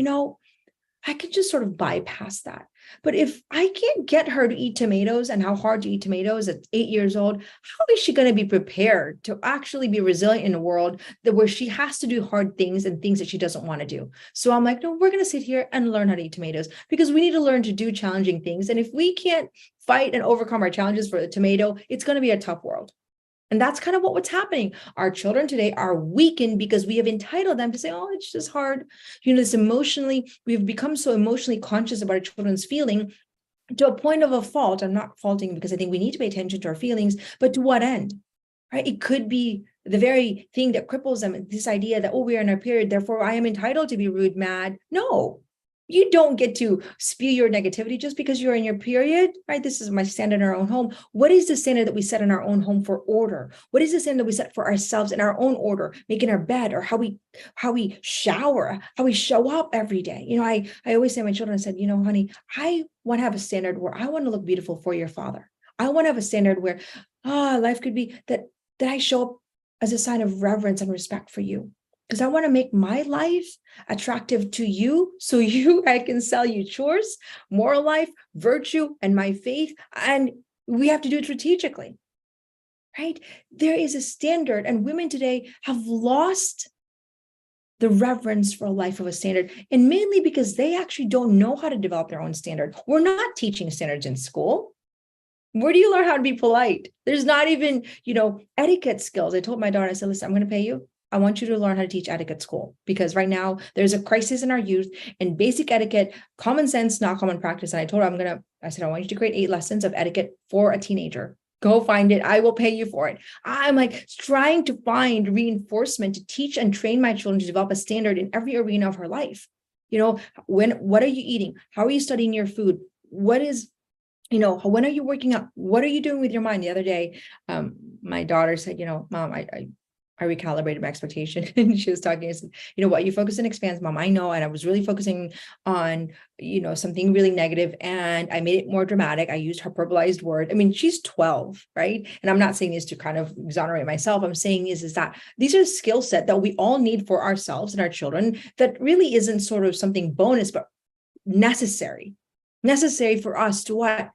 I could just sort of bypass that. But if I can't get her to eat tomatoes and how hard to eat tomatoes at 8 years old, how is she going to be prepared to actually be resilient in a world where she has to do hard things and things that she doesn't want to do? So I'm like, no, we're going to sit here and learn how to eat tomatoes, because we need to learn to do challenging things. And if we can't fight and overcome our challenges for the tomato, it's going to be a tough world. And that's kind of what's happening. Our children today are weakened because we have entitled them to say, oh, it's just hard. We've become so emotionally conscious about our children's feeling to a point of a fault. I'm not faulting, because I think we need to pay attention to our feelings, but to what end, right? It could be the very thing that cripples them. This idea that, we are in our period, therefore I am entitled to be rude, mad. No. You don't get to spew your negativity just because you're in your period, right? This is my standard in our own home. What is the standard that we set in our own home for order? What is the standard that we set for ourselves in our own order, making our bed, or how we shower, how we show up every day? I always say to my children, I said, honey, I want to have a standard where I want to look beautiful for your father. I want to have a standard where, life could be that I show up as a sign of reverence and respect for you. Because I want to make my life attractive to you, so I can sell you chores, moral life, virtue, and my faith. And we have to do it strategically, right? There is a standard, and women today have lost the reverence for a life of a standard, and mainly because they actually don't know how to develop their own standard. We're not teaching standards in school. Where do you learn how to be polite? There's not even, etiquette skills. I told my daughter, I said, listen, I'm going to pay you. I want you to learn how to teach etiquette school, because right now there's a crisis in our youth, and basic etiquette, common sense, not common practice. And I told her I said, I want you to create 8 lessons of etiquette for a teenager. Go find it. I will pay you for it. I'm like trying to find reinforcement to teach and train my children to develop a standard in every arena of her life. What are you eating? How are you studying your food? What is, when are you working out? What are you doing with your mind? The other day, my daughter said, Mom, I recalibrated my expectation. And she was talking, I said, what, you focus and expands, Mom. I know. And I was really focusing on, something really negative, and I made it more dramatic. I used hyperbolized word. I mean, she's 12, right? And I'm not saying this to kind of exonerate myself. I'm saying is that these are skill set that we all need for ourselves and our children that really isn't sort of something bonus, but necessary for us to what?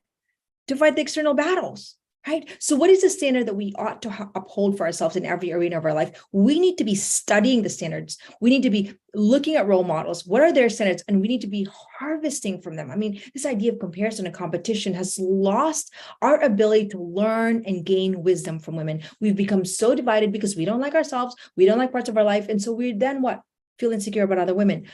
To fight the external battles, right? So what is the standard that we ought to uphold for ourselves in every arena of our life? We need to be studying the standards. We need to be looking at role models. What are their standards? And we need to be harvesting from them. I mean, this idea of comparison and competition has lost our ability to learn and gain wisdom from women. We've become so divided because we don't like ourselves. We don't like parts of our life. And so we then what? Feel insecure about other women.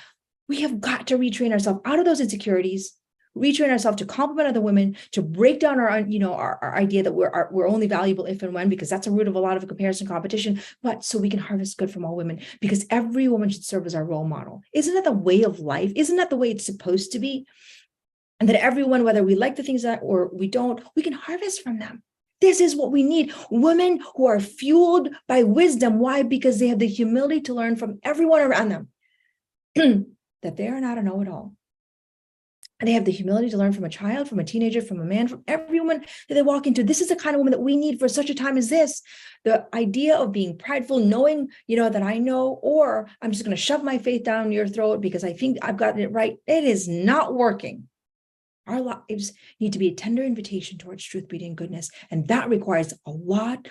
We have got to retrain ourselves out of those insecurities, retrain ourselves to compliment other women, to break down our idea that we're only valuable if and when, because that's a root of a lot of comparison competition, but so we can harvest good from all women, because every woman should serve as our role model. Isn't that the way of life? Isn't that the way it's supposed to be? And that everyone, whether we like the things that or we don't, we can harvest from them. This is what we need. Women who are fueled by wisdom. Why? Because they have the humility to learn from everyone around them that they are not a know-it-all. And they have the humility to learn from a child, from a teenager, from a man, from every woman that they walk into. This is the kind of woman that we need for such a time as this. The idea of being prideful, knowing, that I know, or I'm just going to shove my faith down your throat because I think I've gotten it right. It is not working. Our lives need to be a tender invitation towards truth, beauty, and goodness. And that requires a lot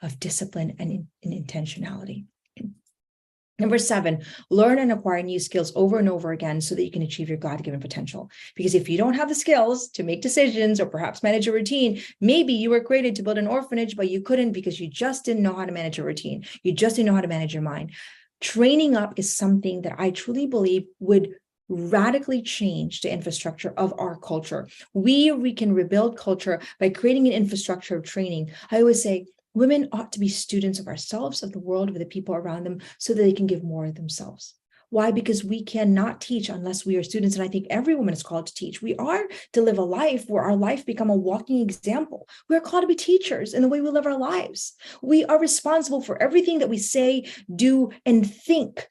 of discipline and intentionality. Number 7, learn and acquire new skills over and over again so that you can achieve your God-given potential. Because if you don't have the skills to make decisions or perhaps manage a routine, maybe you were created to build an orphanage, but you couldn't because you just didn't know how to manage a routine. You just didn't know how to manage your mind. Training up is something that I truly believe would radically change the infrastructure of our culture. We can rebuild culture by creating an infrastructure of training. I always say, women ought to be students of ourselves, of the world, of the people around them, so that they can give more of themselves. Why? Because we cannot teach unless we are students. And I think every woman is called to teach. We are to live a life where our life become a walking example. We are called to be teachers in the way we live our lives. We are responsible for everything that we say, do, and think.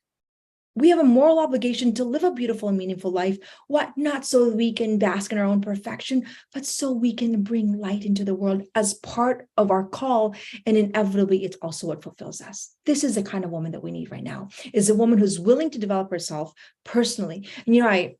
We have a moral obligation to live a beautiful and meaningful life. What? Not so we can bask in our own perfection, but so we can bring light into the world as part of our call. And inevitably, it's also what fulfills us. This is the kind of woman that we need right now, is a woman who's willing to develop herself personally. And, I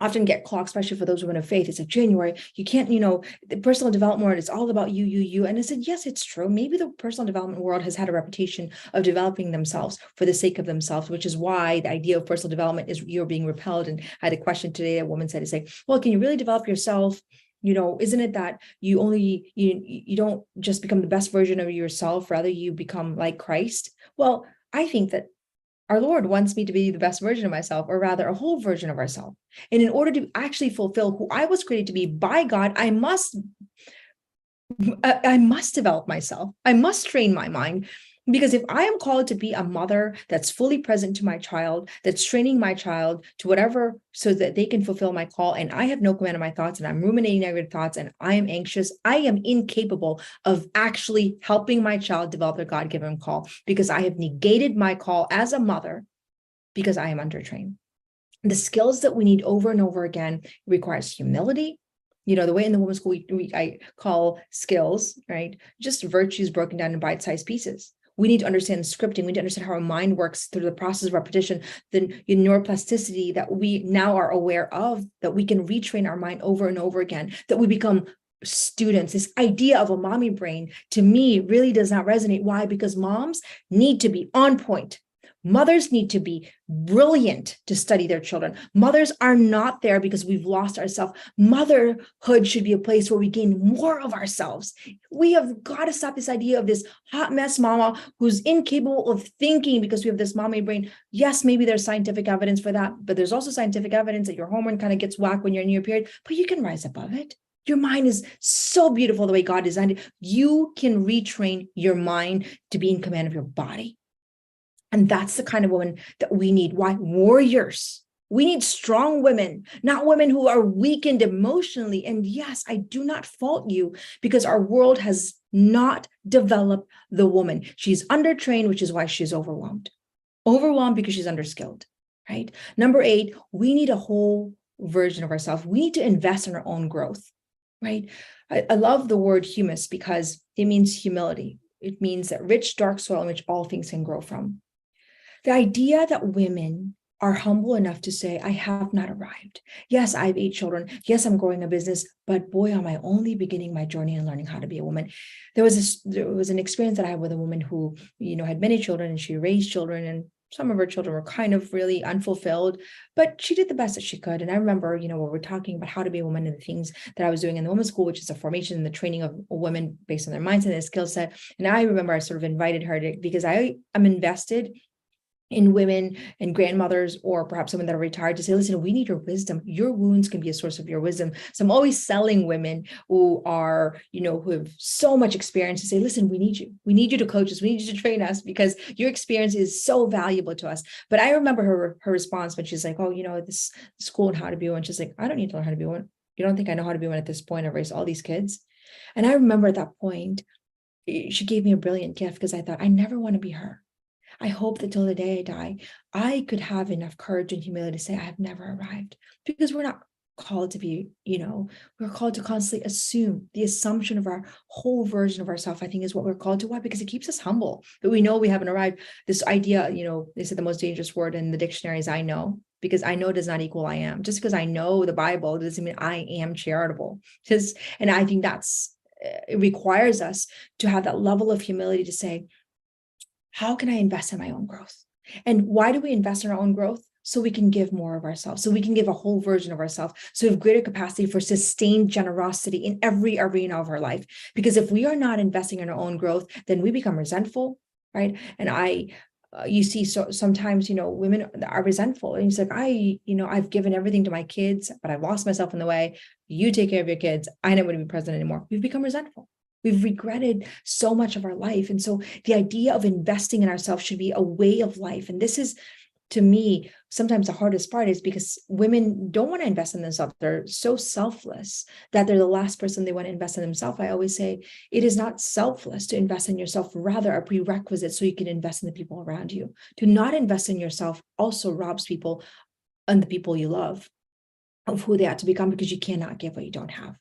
often get clocked, especially for those women of faith. It's like, January, you can't, the personal development world is all about you. And I said, yes, it's true. Maybe the personal development world has had a reputation of developing themselves for the sake of themselves, which is why the idea of personal development is you're being repelled. And I had a question today, a woman said, to say, well, can you really develop yourself? Isn't it that you only, you don't just become the best version of yourself, rather you become like Christ? Well, I think that our Lord wants me to be the best version of myself, or rather a whole version of ourselves. And in order to actually fulfill who I was created to be by God, I must develop myself. I must train my mind. Because if I am called to be a mother that's fully present to my child, that's training my child to whatever, so that they can fulfill my call, and I have no command of my thoughts, and I'm ruminating negative thoughts, and I am anxious, I am incapable of actually helping my child develop their God-given call, because I have negated my call as a mother because I am undertrained. The skills that we need over and over again requires humility. The way in the women's school I call skills, right? Just virtues broken down in bite-sized pieces. We need to understand scripting. We need to understand how our mind works through the process of repetition, the neuroplasticity that we now are aware of, that we can retrain our mind over and over again, that we become students. This idea of a mommy brain, to me, really does not resonate. Why? Because moms need to be on point. Mothers need to be brilliant to study their children. Mothers are not there because we've lost ourselves. Motherhood should be a place where we gain more of ourselves. We have got to stop this idea of this hot mess mama who's incapable of thinking because we have this mommy brain. Yes, maybe there's scientific evidence for that, but there's also scientific evidence that your hormone kind of gets whacked when you're in your period, but you can rise above it. Your mind is so beautiful the way God designed it. You can retrain your mind to be in command of your body. And that's the kind of woman that we need. Why? Warriors. We need strong women, not women who are weakened emotionally. And yes, I do not fault you, because our world has not developed the woman. She's undertrained, which is why she's overwhelmed. Overwhelmed because she's underskilled, right? Number 8, we need a whole version of ourselves. We need to invest in our own growth, right? I love the word humus because it means humility. It means that rich, dark soil in which all things can grow from. The idea that women are humble enough to say, I have not arrived. Yes, I have 8 children. Yes, I'm growing a business, but boy, am I only beginning my journey in learning how to be a woman. There was an experience that I had with a woman who, had many children, and she raised children, and some of her children were kind of really unfulfilled, but she did the best that she could. And I remember, when we're talking about how to be a woman and the things that I was doing in the women's school, which is a formation and the training of women based on their mindset and their skill set. And I remember I sort of invited her to, because I am invested in women and grandmothers, or perhaps someone that are retired, to say, listen, we need your wisdom. Your wounds can be a source of your wisdom. So I'm always selling women who are, who have so much experience, to say, listen, we need you. We need you to coach us. We need you to train us, because your experience is so valuable to us. But I remember her response when she's like, oh, this school and how to be one. She's like, I don't need to learn how to be one. You don't think I know how to be one at this point? I've raised all these kids. And I remember at that point, she gave me a brilliant gift, because I thought, I never want to be her. I hope that till the day I die, I could have enough courage and humility to say, I have never arrived, because we're not called to be, we're called to constantly assume. The assumption of our whole version of ourselves, I think, is what we're called to. Why? Because it keeps us humble, but we know we haven't arrived. This idea, they said the most dangerous word in the dictionary is I know, because I know does not equal I am. Just because I know the Bible doesn't mean I am charitable. And I think it requires us to have that level of humility to say, how can I invest in my own growth? And why do we invest in our own growth? So we can give more of ourselves, so we can give a whole version of ourselves, so we have greater capacity for sustained generosity in every arena of our life. Because if we are not investing in our own growth, then we become resentful, right? And you see, so sometimes, women are resentful, and it's like, I've given everything to my kids, but I've lost myself in the way. You take care of your kids. I don't want to be present anymore. We've become resentful. We've regretted so much of our life. And so the idea of investing in ourselves should be a way of life. And this is, to me, sometimes the hardest part, is because women don't want to invest in themselves. They're so selfless that they're the last person they want to invest in themselves. I always say it is not selfless to invest in yourself, rather a prerequisite so you can invest in the people around you. To not invest in yourself also robs people and the people you love of who they ought to become, because you cannot give what you don't have,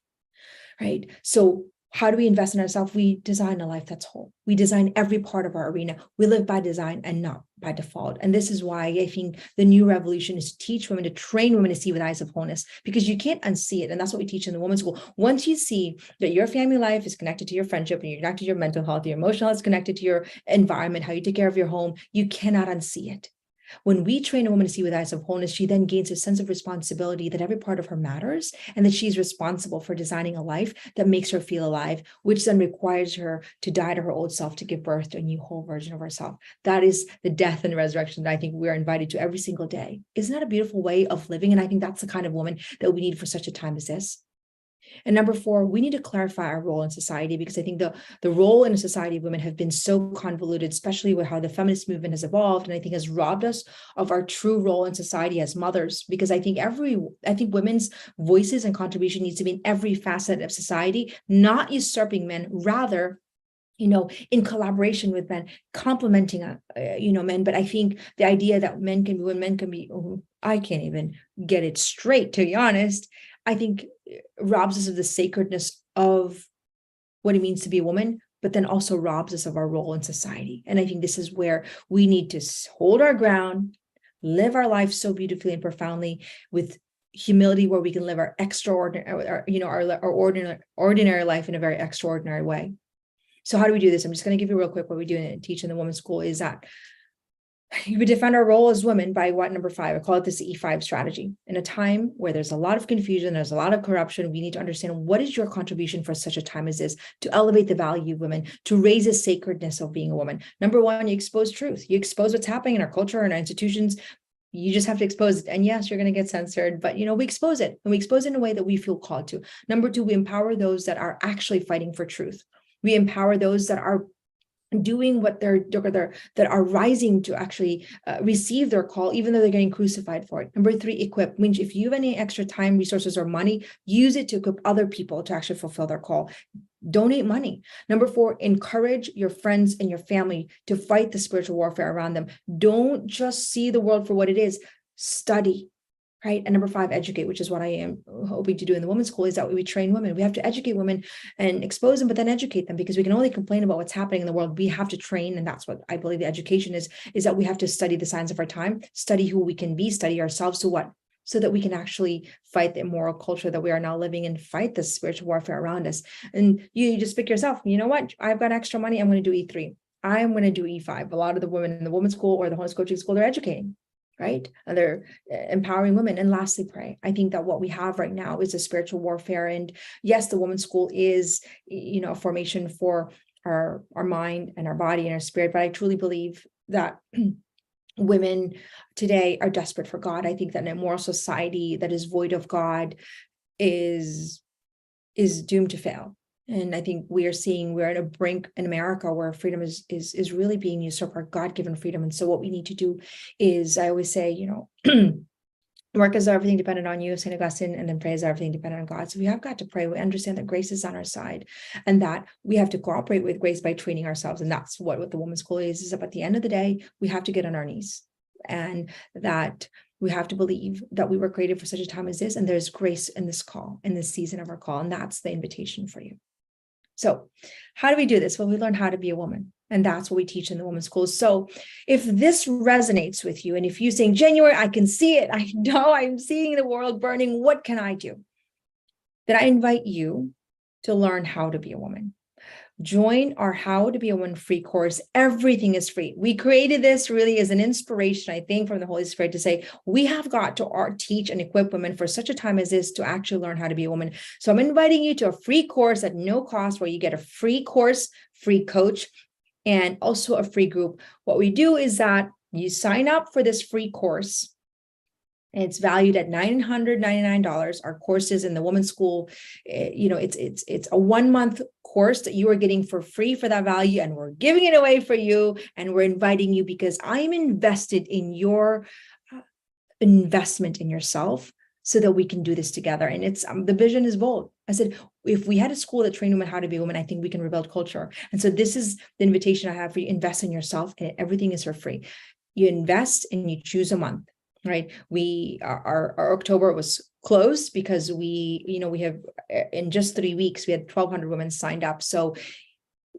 right? So how do we invest in ourselves? We design a life that's whole. We design every part of our arena. We live by design and not by default. And this is why I think the new revolution is to teach women, to train women to see with eyes of wholeness, because you can't unsee it. And that's what we teach in the women's school. Once you see that your family life is connected to your friendship, and you're connected to your mental health, your emotional health is connected to your environment, how you take care of your home, you cannot unsee it. When we train a woman to see with eyes of wholeness, she then gains a sense of responsibility that every part of her matters, and that she's responsible for designing a life that makes her feel alive, which then requires her to die to her old self to give birth to a new whole version of herself. That is the death and resurrection that I think we're invited to every single day. Isn't that a beautiful way of living? And I think that's the kind of woman that we need for such a time as this. And number 4, we need to clarify our role in society, because I think the role in a society of women have been so convoluted, especially with how the feminist movement has evolved, and I think has robbed us of our true role in society as mothers. Because I think women's voices and contribution needs to be in every facet of society, not usurping men, rather, in collaboration with men, complementing, men. But I think the idea that men can be when men can be, I can't even get it straight, to be honest, I think robs us of the sacredness of what it means to be a woman, but then also robs us of our role in society. And I think this is where we need to hold our ground, live our life so beautifully and profoundly with humility, where we can live our extraordinary, our ordinary life in a very extraordinary way. So how do we do this? I'm just going to give you real quick what we do and teach in the women's school is that we defend our role as women by number 5? I call it this E5 strategy. In a time where there's a lot of confusion, there's a lot of corruption, we need to understand what is your contribution for such a time as this to elevate the value of women, to raise the sacredness of being a woman. Number 1, you expose truth. You expose what's happening in our culture and our institutions. You just have to expose it. And yes, you're going to get censored, but we expose it, and we expose it in a way that we feel called to. Number two, we empower those that are actually fighting for truth. We empower those that are doing what that are rising to actually receive their call, even though they're getting crucified for it. Number three, equip means if you have any extra time, resources, or money, use it to equip other people to actually fulfill their call. Donate money. Number four, encourage your friends and your family to fight the spiritual warfare around them. Don't just see the world for what it is. Study. Right. And number five, educate, which is what I am hoping to do in the women's school, is that we train women. We have to educate women and expose them, but then educate them, because we can only complain about what's happening in the world. We have to train. And that's what I believe the education is that we have to study the signs of our time, study who we can be, study ourselves. So that we can actually fight the immoral culture that we are now living in, fight the spiritual warfare around us. And you just pick yourself, you know what? I've got extra money. I'm going to do E3. I'm going to do E5. A lot of the women in the women's school or the homeless coaching school, they're educating. Right? And they're empowering women. And lastly, pray. I think that what we have right now is a spiritual warfare. And yes, the women's school is, a formation for our mind and our body and our spirit. But I truly believe that women today are desperate for God. I think that in a moral society that is void of God is doomed to fail. And I think we're at a brink in America where freedom is really being usurped, our God-given freedom. And so what we need to do is, I always say, work is everything dependent on you, St. Augustine, and then pray is everything dependent on God. So we have got to pray. We understand that grace is on our side, and that we have to cooperate with grace by training ourselves. And that's what the women's school is that at the end of the day, we have to get on our knees, and that we have to believe that we were created for such a time as this, and there's grace in this call, in this season of our call. And that's the invitation for you. So how do we do this? Well, we learn how to be a woman. And that's what we teach in the women's schools. So if this resonates with you, and if you're saying, January, I can see it, I know I'm seeing the world burning, what can I do? Then I invite you to learn how to be a woman. Join our How to Be a Woman free course. Everything is free. We created this really as an inspiration, I think, from the Holy Spirit to say, we have got to teach and equip women for such a time as this to actually learn how to be a woman. So I'm inviting you to a free course at no cost, where you get a free course, free coach, and also a free group. What we do is that you sign up for this free course, and it's valued at $999. Our courses in the women's school, it's a 1 month course that you are getting for free for that value, and we're giving it away for you. And we're inviting you because I'm invested in your investment in yourself, so that we can do this together. And it's the vision is bold. I said, if we had a school that trained women how to be women, I think we can rebuild culture. And so this is the invitation I have for you. Invest in yourself, and everything is for free. You invest and you choose a month. Right. Our October was closed because we have, in just 3 weeks, we had 1,200 women signed up. So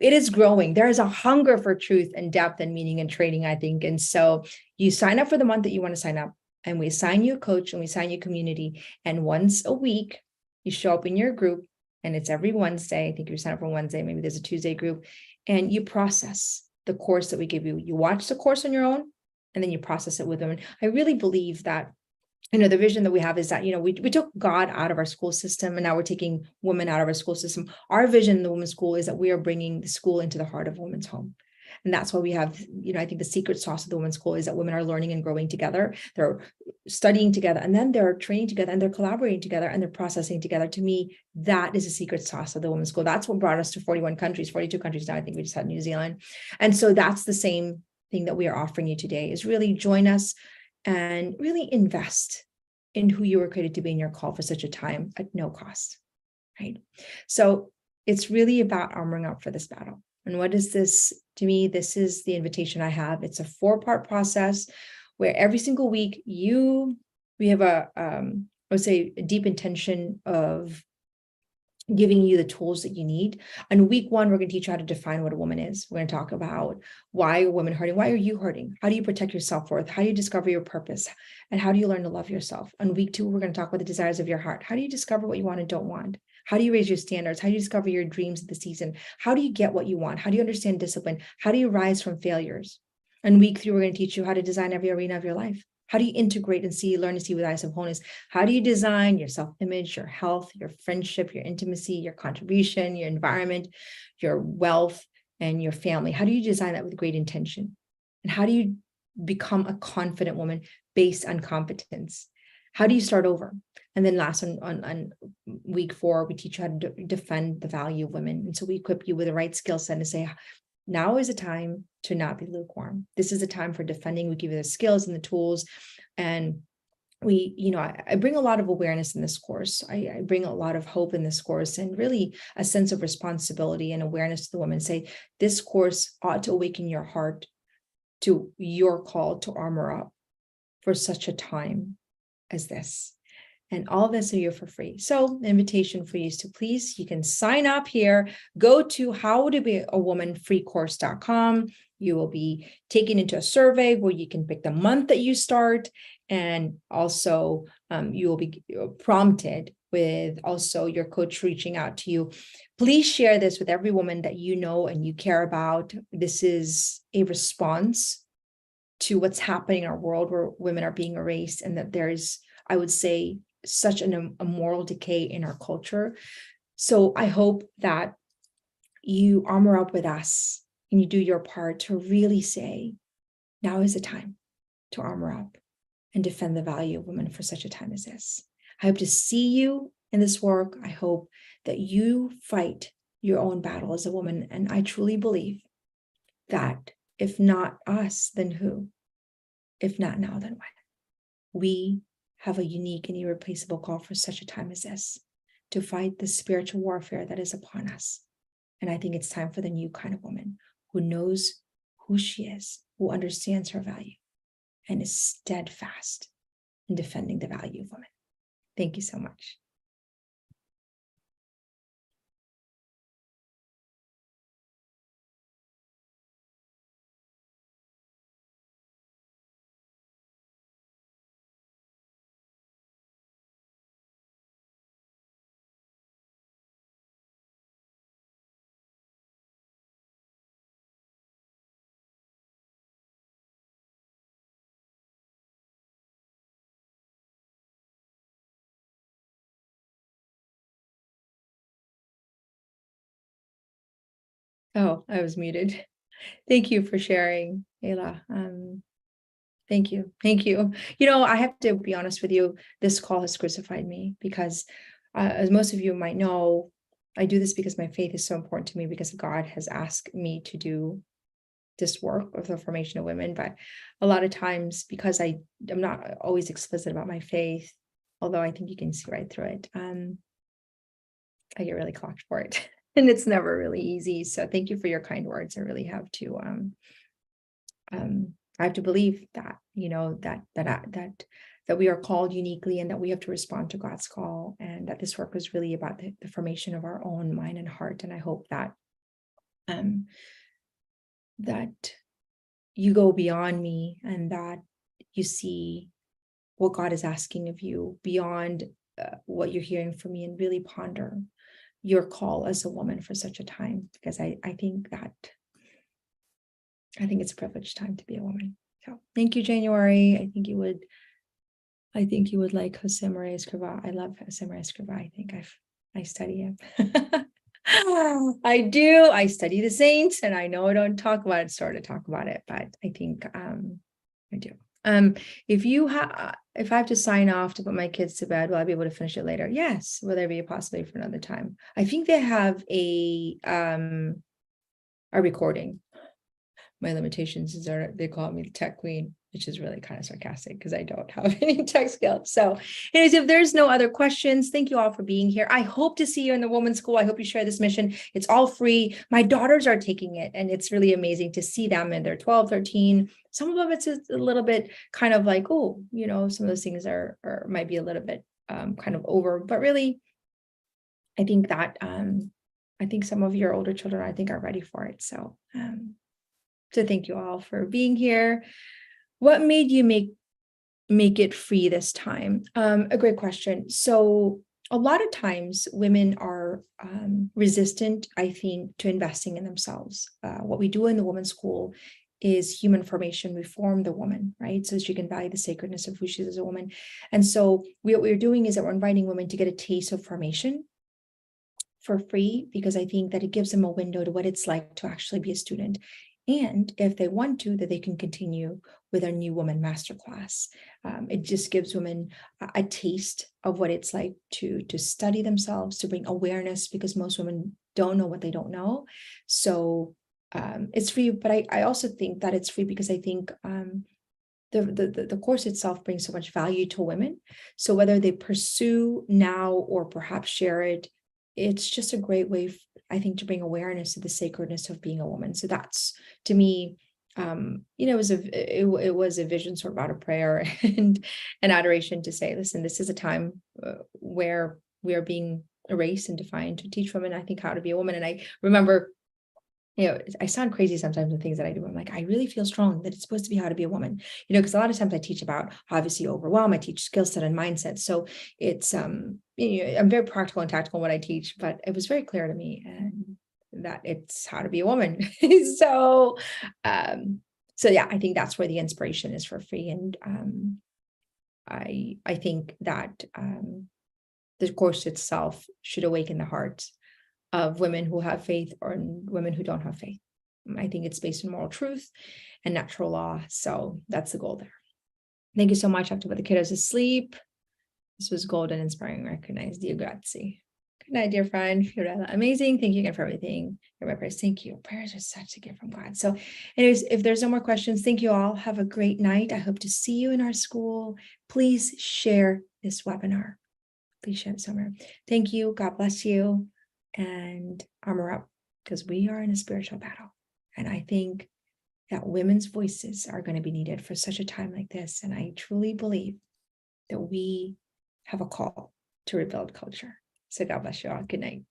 it is growing. There is a hunger for truth and depth and meaning and training, I think. And so you sign up for the month that you want to sign up, and we assign you a coach, and we assign you community. And once a week, you show up in your group, and it's every Wednesday. I think you sign up for Wednesday. Maybe there's a Tuesday group, and you process the course that we give you. You watch the course on your own, and then you process it with them. And I really believe that, the vision that we have is that, we took God out of our school system, and now we're taking women out of our school system. Our vision in the women's school is that we are bringing the school into the heart of women's home. And that's why we have, I think the secret sauce of the women's school is that women are learning and growing together. They're studying together, and then they're training together, and they're collaborating together, and they're processing together. To me, that is the secret sauce of the women's school. That's what brought us to 41 countries, 42 countries now. I think we just had New Zealand. And so that's the same thing that we are offering you today, is really join us and really invest in who you were created to be in your call for such a time at no cost, right? So it's really about armoring up for this battle. And what is this? To me, this is the invitation I have. It's a 4-part process where every single week we have I would say a deep intention of giving you the tools that you need. And week 1, we're going to teach you how to define what a woman is. We're going to talk about why are women hurting? Why are you hurting? How do you protect your self-worth? How do you discover your purpose? And how do you learn to love yourself? On week 2, we're going to talk about the desires of your heart. How do you discover what you want and don't want? How do you raise your standards? How do you discover your dreams of the season? How do you get what you want? How do you understand discipline? How do you rise from failures? On week 3, we're going to teach you how to design every arena of your life. How do you integrate and learn to see with eyes of wholeness? How do you design your self-image, your health, your friendship, your intimacy, your contribution, your environment, your wealth, and your family? How do you design that with great intention? And how do you become a confident woman based on competence. How do you start over? And then last on week 4, we teach you how to defend the value of women. And so we equip you with the right skill set and say, now is a time to not be lukewarm. This is a time for defending. We give you the skills and the tools. And I bring a lot of awareness in this course. I bring a lot of hope in this course, and really a sense of responsibility and awareness to the woman. Say, this course ought to awaken your heart to your call to armor up for such a time as this. And all this are you for free. So the invitation for you is to please, you can sign up here, go to howtobeawomanfreecourse.com. You will be taken into a survey where you can pick the month that you start. And also you will be prompted with also your coach reaching out to you. Please share this with every woman that you know and you care about. This is a response to what's happening in our world where women are being erased, and that there's, I would say, such a moral decay in our culture. So I hope that you armor up with us and you do your part to really say, now is the time to armor up and defend the value of women for such a time as this. I hope to see you in this work. I hope that you fight your own battle as a woman. And I truly believe that if not us, then who? If not now, then when? We have a unique and irreplaceable call for such a time as this, to fight the spiritual warfare that is upon us. And I think it's time for the new kind of woman who knows who she is, who understands her value, and is steadfast in defending the value of women. Thank you so much. Oh, I was muted. Thank you for sharing, Ayla. Thank you. Thank you. I have to be honest with you, this call has crucified me because, as most of you might know, I do this because my faith is so important to me, because God has asked me to do this work of the formation of women. But a lot of times, because I'm not always explicit about my faith, although I think you can see right through it, I get really clocked for it. And it's never really easy. So thank you for your kind words. I really have to, I have to believe that, that we are called uniquely, and that we have to respond to God's call, and that this work is really about the formation of our own mind and heart. And I hope that, that you go beyond me, and that you see what God is asking of you beyond what you're hearing from me, and really ponder your call as a woman for such a time, because I think it's a privileged time to be a woman. So thank you, January. I think you would like Jose Maria Escrivá. I love Jose Maria Escrivá. I think I study him. I do. I study the saints, and I know I don't talk about it, sort of talk about it, but I think I do. If I have to sign off to put my kids to bed, will I be able to finish it later? Yes. Will there be a possibility for another time? I think they have a recording. My limitations is they call me the tech queen, which is really kind of sarcastic because I don't have any tech skills. So anyways, if there's no other questions, thank you all for being here. I hope to see you in the women's school. I hope you share this mission. It's all free. My daughters are taking it, and it's really amazing to see them, and they're 12, 13. Some of them, it's a little bit kind of like, some of those things are might be a little bit kind of over, but really, I think that, I think some of your older children, I think, are ready for it. So, thank you all for being here. What made you make it free this time? A great question. So a lot of times women are resistant, I think, to investing in themselves. What we do in the women's school is human formation. We form the woman, right? So she can value the sacredness of who she is as a woman. And so what we're doing is that we're inviting women to get a taste of formation for free, because I think that it gives them a window to what it's like to actually be a student. And if they want to, that they can continue with our New Woman Masterclass. It just gives women a taste of what it's like to study themselves, to bring awareness, because most women don't know what they don't know. So it's free, but I also think that it's free because I think the course itself brings so much value to women. So whether they pursue now or perhaps share it, it's just a great way, I think, to bring awareness to the sacredness of being a woman. So that's, to me, it was a vision sort of out of prayer and adoration to say, listen, this is a time where we are being erased and defined, to teach women, I think, how to be a woman. And I remember, I sound crazy sometimes with things that I do. I'm like, I really feel strong that it's supposed to be how to be a woman, because a lot of times I teach about, obviously, overwhelm. I teach skill set and mindset. So it's, I'm very practical and tactical in what I teach, but it was very clear to me and that it's how to be a woman. So, so yeah, I think that's where the inspiration is for free. And I think that the course itself should awaken the hearts of women who have faith or women who don't have faith. I think it's based on moral truth and natural law. So that's the goal there. Thank you so much. I have to put the kiddos to sleep. This was golden, inspiring, recognized. Dio grazie. Good night, dear friend. Fiorella, amazing. Thank you again for everything. You're my prayers. Thank you. Prayers are such a gift from God. So anyways, if there's no more questions, thank you all. Have a great night. I hope to see you in our school. Please share this webinar. Please share it somewhere. Thank you. God bless you. And armor up, because we are in a spiritual battle. And I think that women's voices are going to be needed for such a time like this. And I truly believe that we have a call to rebuild culture. So God bless you all. Good night.